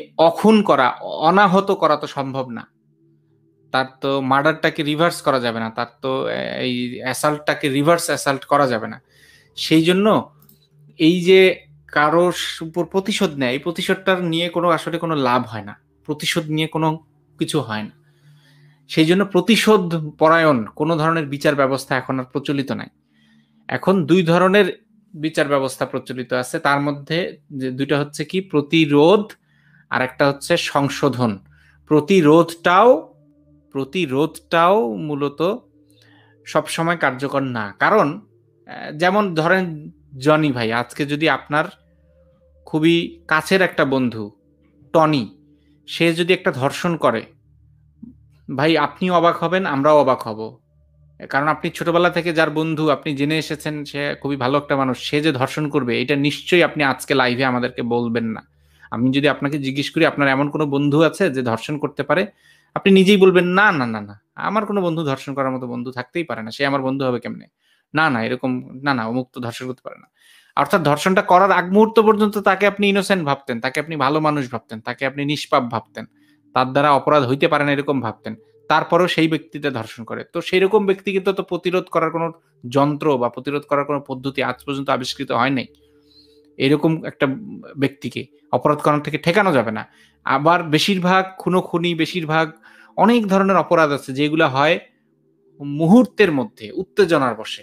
অনাহত করা তো সম্ভব না। তার তো মার্ডারটাকে রিভার্স করা যাবে না, তার তো এই অ্যাসাল্টটাকে রিভার্স অ্যাসাল্ট করা যাবে না। সেই জন্য এই যে কারোর উপর প্রতিশোধ নেয়, এই প্রতিশোধটার নিয়ে আসলে কোনো লাভ হয় না, প্রতিশোধ নিয়ে কোনো কিছু হয় না। সেই জন্য প্রতিশোধ পরায়ণ কোনো ধরনের বিচার ব্যবস্থা এখন আর প্রচলিত নাই। এখন দুই ধরনের বিচার ব্যবস্থা প্রচলিত আছে, তার মধ্যে যে দুইটা হচ্ছে কি, প্রতিরোধ আর একটা হচ্ছে সংশোধন। প্রতিরোধটাও মূলত সবসময় কার্যকর না। কারণ যেমন ধরেন জনি ভাই, আজকে যদি আপনার খুবই কাছের একটা বন্ধু টনি, সে যদি একটা ধর্ষণ করে, ভাই আপনিও অবাক হবেন, আমরাও অবাক হব। কারণ আপনি ছোটবেলা থেকে যার বন্ধু আপনি জেনে এসেছেন সে খুবই ভালো একটা মানুষ, সে যে ধর্ষণ করবে এটা নিশ্চয়ই আপনি আজকে লাইভে আমাদেরকে বলবেন না। আমি যদি আপনাকে জিজ্ঞেস করি আপনার এমন কোনো বন্ধু আছে যে ধর্ষণ করতে পারে, আপনি নিজেই বলবেন না না না না, আমার কোনো বন্ধু ধর্ষণ করার মতো বন্ধু থাকতেই পারে না, সে আমার বন্ধু হবে কেমনে, না না এরকম, না না অমুক তো ধর্ষণ করতে পারে না। অর্থাৎ ধর্ষণটা করার আগ মুহূর্ত পর্যন্ত তাকে আপনি ইনোসেন্ট ভাবতেন, তাকে আপনি ভালো মানুষ ভাবতেন, তাকে আপনি নিষ্পাপ ভাবতেন, তার দ্বারা অপরাধ হইতে পারে না এরকম ভাবতেন, তারপরেও সেই ব্যক্তিটা ধর্ষণ করে। তো সেই রকম ব্যক্তিকে তো প্রতিরোধ করার কোনো যন্ত্র বা প্রতিরোধ করার কোনো পদ্ধতি আজ পর্যন্ত আবিষ্কৃত হয় নাই। এরকম একটা ব্যক্তিকে অপরাধ করার থেকে ঠেকানো যাবে না। আবার বেশিরভাগ খুনোখুনি, বেশিরভাগ অনেক ধরনের অপরাধ আছে যেগুলো হয় মুহূর্তের মধ্যে উত্তেজনার বশে,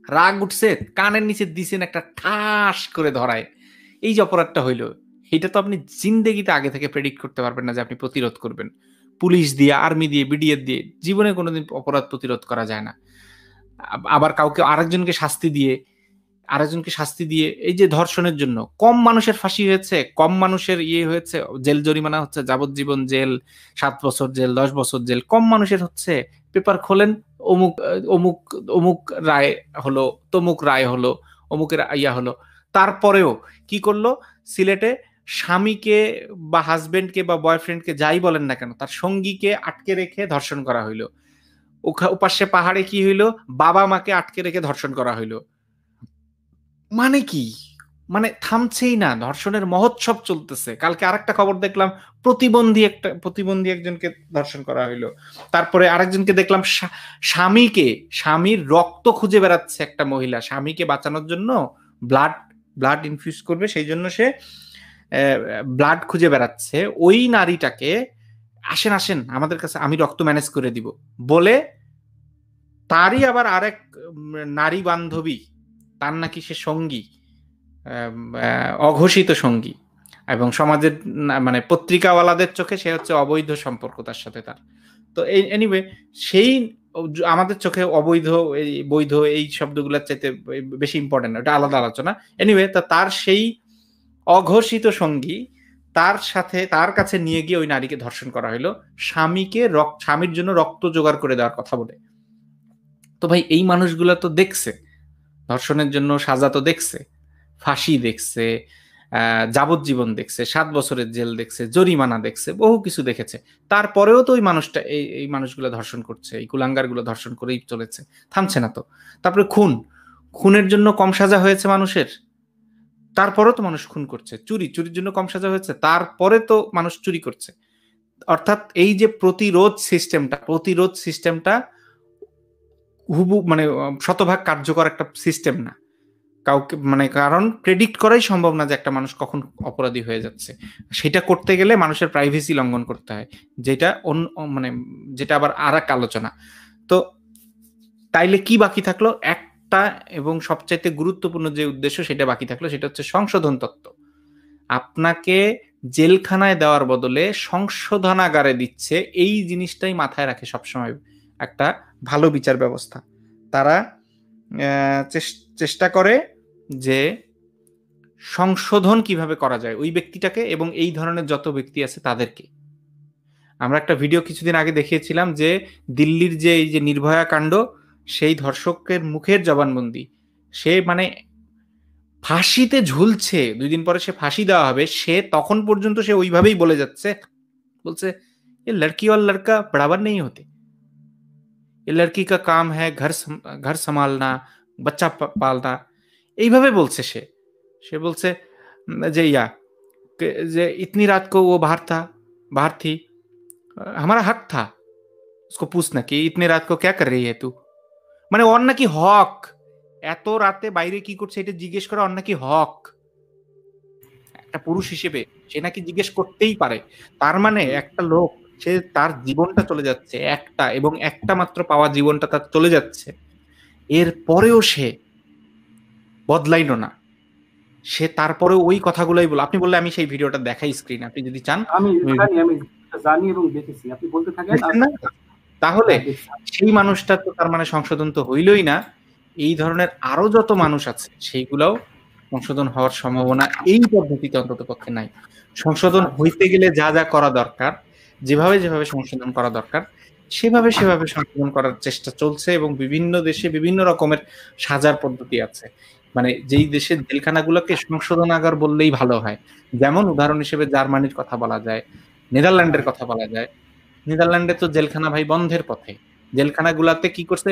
রাগ উঠছে কানের নিচে দিছেন একটা ঠাস করে ধরায়, এই যে অপরাধটা হইলো, এটা তো আপনি জিন্দেগিতে আগে থেকে প্রেডিক্ট করতে পারবেন না যে আপনি প্রতিরোধ করবেন। পুলিশ দিয়ে, আর্মি দিয়ে, বিডিএফ দিয়ে জীবনে কোনোদিন অপরাধ প্রতিরোধ করা যায় না। আবার কাউকে আরেকজনকে শাস্তি দিয়ে এই যে ধর্ষণের জন্য কম মানুষের ফাঁসি হয়েছে, কম মানুষের হয়েছে, জেল জরিমানা হচ্ছে, যাবজ্জীবন জেল, 7 বছর জেল, 10 বছর জেল, কম মানুষের হচ্ছে। পেপার খোলেন, অমুক অমুক অমুক রায় হলো, তমুক রায় হলো, অমুকের হলো। তারপরেও কি করলো, সিলেটে স্বামীকে বা হাজবেন্ডকে বা বয়ফ্রেন্ডকে যাই বলেন না কেন, তার সঙ্গীকে আটকে রেখে ধর্ষণ করা হইলো। ওপাশে পাহাড়ে কি হইলো, বাবা মাকে আটকে রেখে ধর্ষণ করা হইলো। মানে কি, মানে থামছেই না, ধর্ষণের মহোৎসব চলতেছে। কালকে আরেকটা খবর দেখলাম, প্রতিবন্ধী একজনকে ধর্ষণ করা হইলো। তারপরে আরেকজনকে দেখলাম স্বামীর রক্ত খুঁজে বেড়াচ্ছে একটা মহিলা, স্বামীকে বাঁচানোর জন্য ব্লাড ইনফিউজ করবে, সেই জন্য সে ব্লাড খুঁজে বেড়াচ্ছে। ওই নারীটাকে আসেন আমাদের কাছে, আমি রক্ত ম্যানেজ করে দিব বলে, তারই আবার আরেক নারী বান্ধবী, তার নাকি সে সঙ্গী, অঘোষিত সঙ্গী, এবং সমাজের মানে পত্রিকাওয়ালাদের চোখে সে হচ্ছে অবৈধ সম্পর্ক তার সাথে তার। তো এনিওয়ে, সেই আমাদের চোখে অবৈধ বৈধ এই শব্দগুলোর চাইতে বেশি ইম্পর্টেন্ট, ওটা আলাদা আলোচনা। এনিওয়ে, তার সেই অঘোষিত সঙ্গী তার কাছে নিয়ে গিয়ে ওই নারীকে ধর্ষণ করা হলো, স্বামীর জন্য রক্ত জোগাড় করে দেওয়ার কথা বলে। তো ভাই, এই মানুষগুলো তো দেখছে ধর্ষণের জন্য সাজা, তো দেখছে, ফাঁসি দেখছে, যাবজ্জীবন দেখছে, 7 বছরের জেল দেখছে, জরিমানা দেখছে, বহু কিছু দেখেছে। তারপরেও তো ওই এই মানুষগুলো ধর্ষণ করছে, এই কুলাঙ্গারগুলো ধর্ষণ করেই চলেছে, থামছে না তো। তারপরে খুনের জন্য কম সাজা হয়েছে মানুষের, তারপরেও তো মানুষ খুন করছে। চুরির জন্য কম সাজা হয়েছে, তারপরে তো মানুষ চুরি করছে। অর্থাৎ এই যে প্রতিরোধ সিস্টেমটা মানে শতভাগ কার্যকর একটা সিস্টেম না। কাউকে মানে, কারণ প্রেডিক্ট করাই সম্ভব না যে একটা মানুষ কখন অপরাধী হয়ে যাচ্ছে। সেটা করতে গেলে মানুষের প্রাইভেসি লঙ্ঘন করতে হয়, যেটা আবার আর এক আলোচনা। তো তাইলে কি বাকি থাকলো, একটা এবং সবচাইতে গুরুত্বপূর্ণ যে উদ্দেশ্য সেটা বাকি থাকলো, সেটা হচ্ছে সংশোধন তত্ত্ব। আপনাকে জেলখানায় দেওয়ার বদলে সংশোধনাগারে দিচ্ছে, এই জিনিসটাই মাথায় রাখে সবসময় একটা ভালো বিচার ব্যবস্থা। তারা চেষ্টা করে যে সংশোধন কিভাবে করা যায় ওই ব্যক্তিটাকে এবং এই ধরনের যত ব্যক্তি আছে তাদেরকে। আমরা একটা ভিডিও কিছুদিন আগে দেখিয়েছিলাম যে দিল্লির যে এই যে নির্ভয়া কাণ্ড, সেই ধর্ষকের মুখের জবানবন্দি, সে মানে ফাঁসিতে ঝুলছে, 2 দিন পরে সে ফাঁসি দেওয়া হবে, সে তখন পর্যন্ত সে ওইভাবেই বলে যাচ্ছে, বলছে এ লড়কি और लड़का बराबर नहीं होते, ये लड़की का काम है घर संभालना, বাচ্চা পালনা, এইভাবে বলছে সে বলছে যে इतनी रात को वो बाहर थी, हमारा हक था उसको पूछना कि इतनी रात को क्या कर रही है तू, মানে ওর নাকি হক এত রাতে বাইরে কি করছে এটা জিজ্ঞেস করা, ওর নাকি হক একটা পুরুষ হিসেবে, সে নাকি জিজ্ঞেস করতেই পারে। তার মানে একটা লোক, সে তার জীবনটা চলে যাচ্ছে, একটা মাত্র পাওয়া জীবনটা তার চলে যাচ্ছে, এর পরেও সে বদলাইলো না, সে তারপরে ওই কথাগুলোই বলে। আপনি বললে আমি সেই ভিডিওটা দেখাই স্ক্রিনে, আপনি যদি চান। আমি জানি এবং দেখেছি, আপনি বলতে থাকেন। তাহলে সেই মানুষটা তো তার মানে সংশোধন তো হইলই না, এই ধরনের আরো যত মানুষ আছে সেইগুলাও সংশোধন হওয়ার সম্ভাবনা এই পদ্ধতিতে অন্তত পক্ষে নাই। সংশোধন হইতে গেলে যা যা করা দরকার, যেভাবে সংশোধন করা দরকার, সেভাবে সংশোধন করার চেষ্টা চলছে এবং বিভিন্ন দেশে বিভিন্ন রকমের সাজার পদ্ধতি আছে। মানে যেই দেশের জেলখানাগুলোকে সংশোধনাগার বললেই ভালো হয়, যেমন উদাহরণ হিসেবে জার্মানির কথা বলা যায়, নেদারল্যান্ডের কথা বলা যায়। নেদারল্যান্ডে তো জেলখানা ভাই বন্ধের পথে। জেলখানাগুলাতে কি করছে,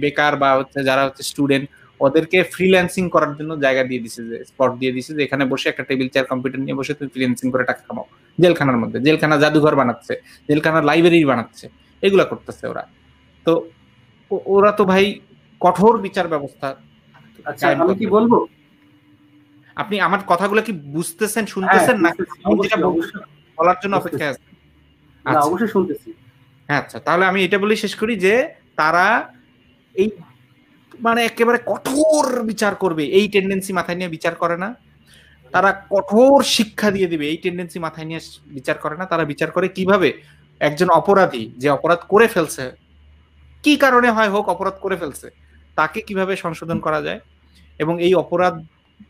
বেকার বা হচ্ছে যারা হচ্ছে স্টুডেন্ট, ওদেরকে ফ্রিল্যান্সিং করার জন্য জায়গা দিয়ে দিছে, যে স্পট দিয়ে দিছে, যে এখানে বসে একটা টেবিল চেয়ার কম্পিউটার নিয়ে বসে তুমি ফ্রিল্যান্সিং করে টাকা কামাও। জেলখানার মধ্যে জেলখানা জাদুঘর বানাচ্ছে, জেলখানার লাইব্রেরি বানাচ্ছে, এগুলা করতেছে ওরা। তো ওরা তো ভাই কঠোর বিচার ব্যবস্থা। আচ্ছা আমি কি বলবো, আপনি আমার কথাগুলো কি বুঝতেছেন, শুনতেছেন না? বলার জন্য অপেক্ষায় আছেন? অবশ্যই শুনতেছি। হ্যাঁ, আচ্ছা তাহলে আমি এটা বলে শেষ করি যে তারা এই মানে একেবারে কঠোর বিচার করবে এই টেন্ডেন্সি মাথায় নিয়ে বিচার করে না। তারা কঠোর শিক্ষা দিয়ে দিবে এই টেন্ডেন্সি মাথায় নিয়ে বিচার করে না। তারা বিচার করে কিভাবে একজন অপরাধী যে অপরাধ করে ফেলছে, কি কারণে হয় হোক অপরাধ করে ফেলছে, তাকে কিভাবে সংশোধন করা যায়, এবং এই অপরাধ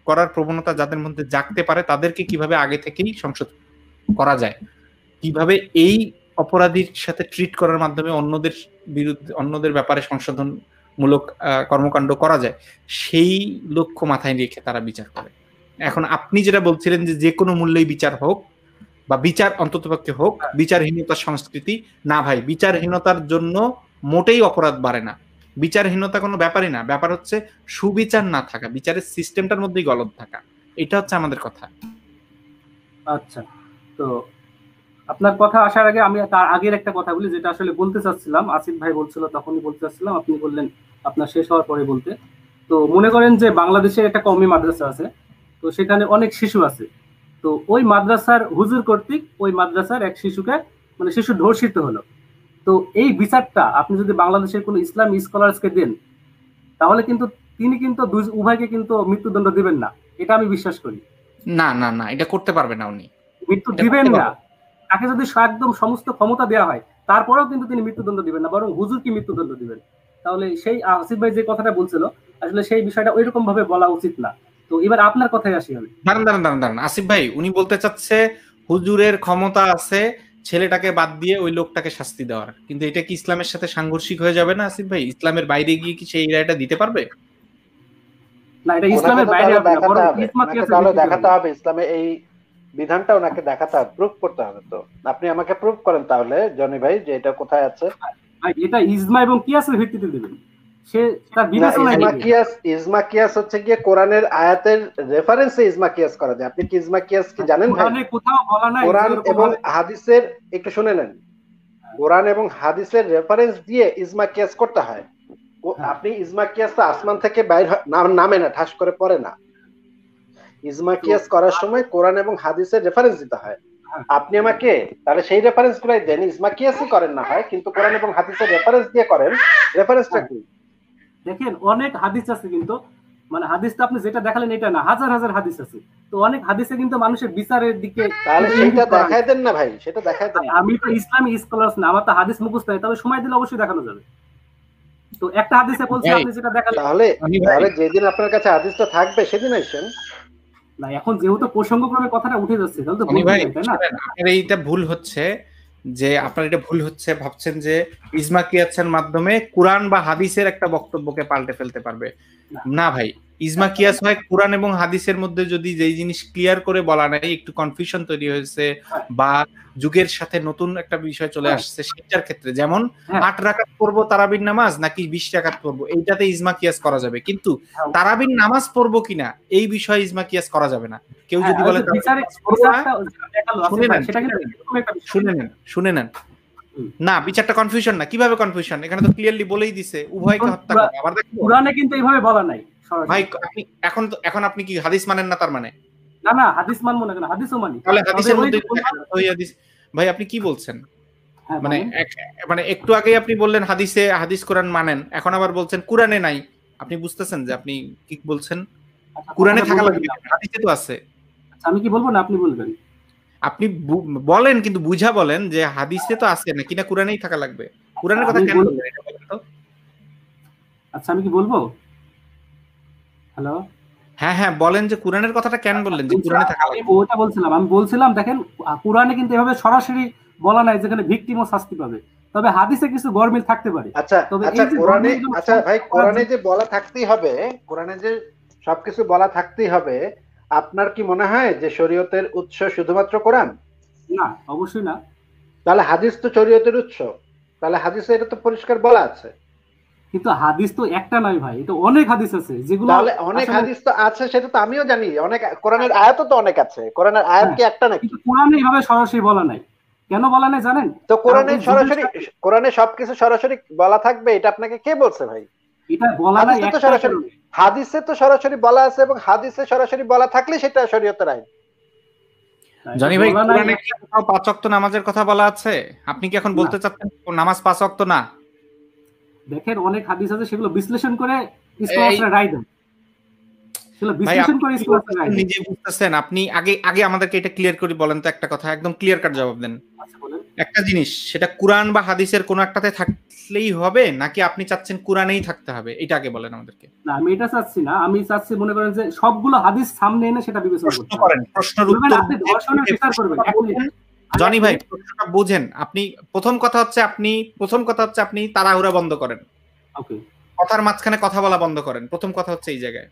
করার প্রবণতা যাদের মধ্যে জাগতে পারে তাদেরকে কিভাবে আগে থেকেই সংশোধন করা যায়, কিভাবে এই অপরাধীর সাথে ট্রিট করার মাধ্যমে অন্যদের বিরুদ্ধে, অন্যদের ব্যাপারে সংশোধনমূলক কর্মকাণ্ড করা যায়, সেই লক্ষ্য মাথায় রেখে তারা বিচার করে। এখন আপনি যেটা বলছিলেন যে কোনো মূল্যেই বিচার হোক, বা বিচার অন্ততপক্ষে হোক, বিচারহীনতার সংস্কৃতি না ভাই, বিচারহীনতার জন্য মোটেই অপরাধ বাড়ে না। বিচারহীনতা কোনো ব্যাপারই না, ব্যাপার হচ্ছে সুবিচার না থাকা, বিচারের সিস্টেমটার মধ্যেই গলদ থাকা, এটা হচ্ছে আমাদের কথা। আচ্ছা, তো আপনার কথা আসার আগে আমি তার আগের একটা কথা বলি, যেটা আসলে বলতে চাচ্ছিলাম, আসিফ ভাই বলছিল তখনই বলতে চাচ্ছিলাম, আপনি বললেন আপনার শেষ হওয়ার পরে বলতে। তো মনে করেন যে বাংলাদেশের একটা কওমি মাদ্রাসা আছে, তো সেখানে অনেক শিশু আছে, তো ওই মাদ্রাসার হুজুর কর্তৃক ওই মাদ্রাসার এক শিশুকে মানে শিশু ধর্ষিত হলো। তো এই বিচারটা আপনি যদি বাংলাদেশের কোনো ইসলামী স্কলার্সকে দেন, তাহলে কিন্তু তিনি কিন্তু উভয়কে কিন্তু মৃত্যুদণ্ড দিবেন না, এটা আমি বিশ্বাস করি। না না না, এটা করতে পারবে না, উনি মৃত্যু দিবেন না। তাকে যদি একদম সমস্ত ক্ষমতা দেওয়া হয় তারপরেও কিন্তু তিনি মৃত্যুদণ্ড দিবেন না, বরং হুজুর কি মৃত্যুদণ্ড দিবেন। তাহলে সেই আসিফ ভাই যে কথাটা বলছিল আসলে সেই বিষয়টা ওইরকম ভাবে বলা উচিত না। তো এবার আপনার কথাই আসি আমি। দাঁড়ান আসিফ ভাই, উনি বলতে চাচ্ছে হুজুরের ক্ষমতা আছে ছেলেটাকে বাদ দিয়ে ওই লোকটাকে শাস্তি দেওয়ার, কিন্তু এটা কি ইসলামের সাথে সাংঘর্ষিক হয়ে যাবে না আসিফ ভাই? ইসলামের বাইরে গিয়ে কি সেই রায়টা দিতে পারবে? না, এটা ইসলামের বাইরে দেখাতে হবে, ইসলামে এই বিধানটা ওনাকে দেখাতে হবে, প্রুফ করতে হবে। তো আপনি আমাকে প্রুফ করেন তাহলে জনি ভাই যে এটা কোথায় আছে। এটা ইজমা এবং কিয়াসের ভিত্তিতে দিবেন। সে তার বিবেচনায় ইজমা কিয়াস হচ্ছে গিয়ে কোরআনের আয়াতের রেফারেন্সে ইজমা কিয়াস করা যায়। আপনি কি ইজমা কিয়াস কি জানেন ভাই? কোথাও বলা নাই কোরআন এবং হাদিসের, একটু শুনে নেন, কোরআন এবং হাদিসের রেফারেন্স দিয়ে ইজমা কিয়াস করতে হয়। আপনি ইজমা কিয়াস আসমান থেকে বাইরে নামে না, ঠাস করে পড়ে না। ইজমা কিয়াস করার সময় কোরআন এবং হাদিসের রেফারেন্স দিতে হয়। আপনি আমাকে তাহলে সেই রেফারেন্স গুলাই দেন, ইজমা কিয়াসই করেন না হয়, কিন্তু কোরআন এবং হাদিসের রেফারেন্স দিয়ে করেন। রেফারেন্সটা কি? দেখেন অনেক হাদিস আছে, কিন্তু মানে হাদিসটা আপনি যেটা দেখালেন এটা না, হাজার হাজার হাদিস আছে। তো অনেক হাদিসে কিন্তু মানুষের বিচারের দিকে, তাহলে সেটা দেখায় দেন না ভাই, সেটা দেখায় দেন। আমি তো ইসলামী স্কলার্স না, আমার তো হাদিস মুখস্থ নাই, তবে সময় দিলে অবশ্যই দেখানো যাবে। তো একটা হাদিসে বলছে আপনি যেটা দেখালেন, তাহলে যেদিন আপনার কাছে হাদিসটা থাকবে সেদিন আইসেন না। এখন যেহেতু প্রসঙ্গক্রমে কথাটা উঠে যাচ্ছে, তাহলে তো তাই না? আপনার এইটা ভুল হচ্ছে, যে আপনার এটা ভুল হচ্ছে, ভাবছেন যে ইজমা কিয়াসের মাধ্যমে কোরআন বা হাদিসের একটা বক্তব্যকে পাল্টে ফেলতে পারবে। না ভাই, ইজমা কিয়াস হয় কোরআন এবং হাদিসের মধ্যে যদি যেই জিনিস ক্লিয়ার করে বলা নাই, একটু কনফিউশন তৈরি হয়েছে বা যুগের সাথে নতুন একটা বিষয় চলে আসছে, সেটার ক্ষেত্রে যেমন 8 রাকাত পড়বো তারাবির নামাজ নাকি 20 রাকাত পড়বো, এইটাতে ইজমা কিয়াস করা যাবে, কিন্তু তারাবির নামাজ পড়বো কিনা এই বিষয়ে ইজমা কিয়াস করা যাবে না। কেউ যদি বলে শুনে নেন না, বিচারটা কনফিউশন না। কিভাবে কনফিউশন? এখানে তো ক্লিয়ারলি বলেই দিছে উভয়কে হত্যা করবে। আবার দেখো কুরআনে কিন্তু এইভাবে বলা নাই ভাই। আপনি এখন আপনি কি হাদিস মানেন না? তার মানে না না, হাদিস মানবো না কেন? হাদিসও মানি। তাহলে হাদিসের মধ্যে ওই হাদিস ভাই আপনি কি বলছেন? মানে একটু আগে আপনি বললেন হাদিস কোরআন মানেন, এখন আবার বলছেন কোরআনে নাই। আপনি বুঝতেছেন যে আপনি কি বলছেন? কোরআনে থাকা লাগবে, হাদিসে তো আছে। আমি কি বলবো না আপনি বলবেন? আপনি বলেন, কিন্তু বুঝা বলেন যে হাদিসে তো আছে না কিনা কোরআনেই থাকা লাগবে। কোরআনের কথা কেন বলবেন এটা বলেন তো? আচ্ছা আমি কি বলবো? হ্যালো, হ্যাঁ বলেন যে কোরআনের কথাটা কেন বললেন যে কোরআনে থাকা লাগবে? আমি বলছিলাম দেখেন কোরআনে কিন্তু এভাবে সরাসরি বলা নাই যেখানে ভিকটিমও শাস্তি পাবে। তবে হাদিসে কিছু গরমিল থাকতে পারে। আচ্ছা তবে আচ্ছা, এই যে কোরআনে, গরমিলগুলো আচ্ছা ভাই, কোরআনে যে বলা থাকতেই হবে, কোরআনে যে সবকিছু বলা থাকতেই হবে, আপনার কি মনে হয় যে শরীয়তের উৎস শুধুমাত্র কোরআন? না, অবশ্যই না। তাহলে হাদিস তো শরীয়তের উৎস, তাহলে হাদিসে এটা তো পরিষ্কার বলা আছে। কিন্তু হাদিস তো একটা নয় ভাই, এটা অনেক হাদিস আছে যেগুলো তাহলে অনেক আসলে হাদিস তো আছে, সেটা তো আমিও জানি, অনেক কোরআনের আয়াতও তো অনেক আছে, কোরআনের আয়াত হ্যাঁ, কি একটা নাকি? কিন্তু কোরআনে এইভাবে সরাসরি বলা নাই। কেন বলা নাই জানেন? তো কারণ কোরআনে এই যুগের সরাসরি, সাথে কোরআনে সবকিছু সরাসরি বলা থাকবে এটা আপনাকে কে বলছে ভাই? এটা বলা নাই হাদিসে তো একটা সরাসরি, কারণে। হাদিসে তো সরাসরি বলা আছে, এবং হাদিসে সরাসরি বলা থাকলে সেটা শরীয়তের আইন। এটা জনি ভাই, বলা নাই কোরআনে কি কোথাও 5 ওয়াক্ত নামাজের কথা বলা আছে? আপনি কি এখন বলতে চাচ্ছেন নামাজ 5 ওয়াক্ত না? দেখেন অনেক হাদিস আছে, সেগুলো বিশ্লেষণ করে এই স্কলাররা রায় দেন। সেগুলো ভাই বিশ্লেষণ আপনি করে কি স্কলাররা বলতেছেন রায় দেন। নিজে বুঝতেছেন? আপনি আগে আগে আমাদেরকে এটা ক্লিয়ার করে বলেন তো একটা কথা, একদম ক্লিয়ার কাট জবাব দেন। আচ্ছা বলেন। একটা জিনিস, সেটা কোরআন বা হাদিসের কোনো একটাতে থাকলেই হবে নাকি আপনি চাচ্ছেন কোরআনেই থাকতে হবে? এটা আগে বলেন আমাদেরকে। না, আমি এটা চাচ্ছি না, আমি চাচ্ছি মনে করেন যে সবগুলো হাদিস সামনে এনে সেটা বিবেচনা প্রশ্ন করতে হবে। করেন, প্রশ্নের বলবেন উত্তর আপনি ধর্ষণের বিচার করবেন, এক মিনিট। জনি ভাই প্রশ্নটা বুঝেন। আপনি প্রথম কথা হচ্ছে আপনি তাড়াহুড়া বন্ধ করেন, ওকে, কথার মাঝখানে কথা বলা বন্ধ করেন। প্রথম কথা হচ্ছে এই জায়গায়,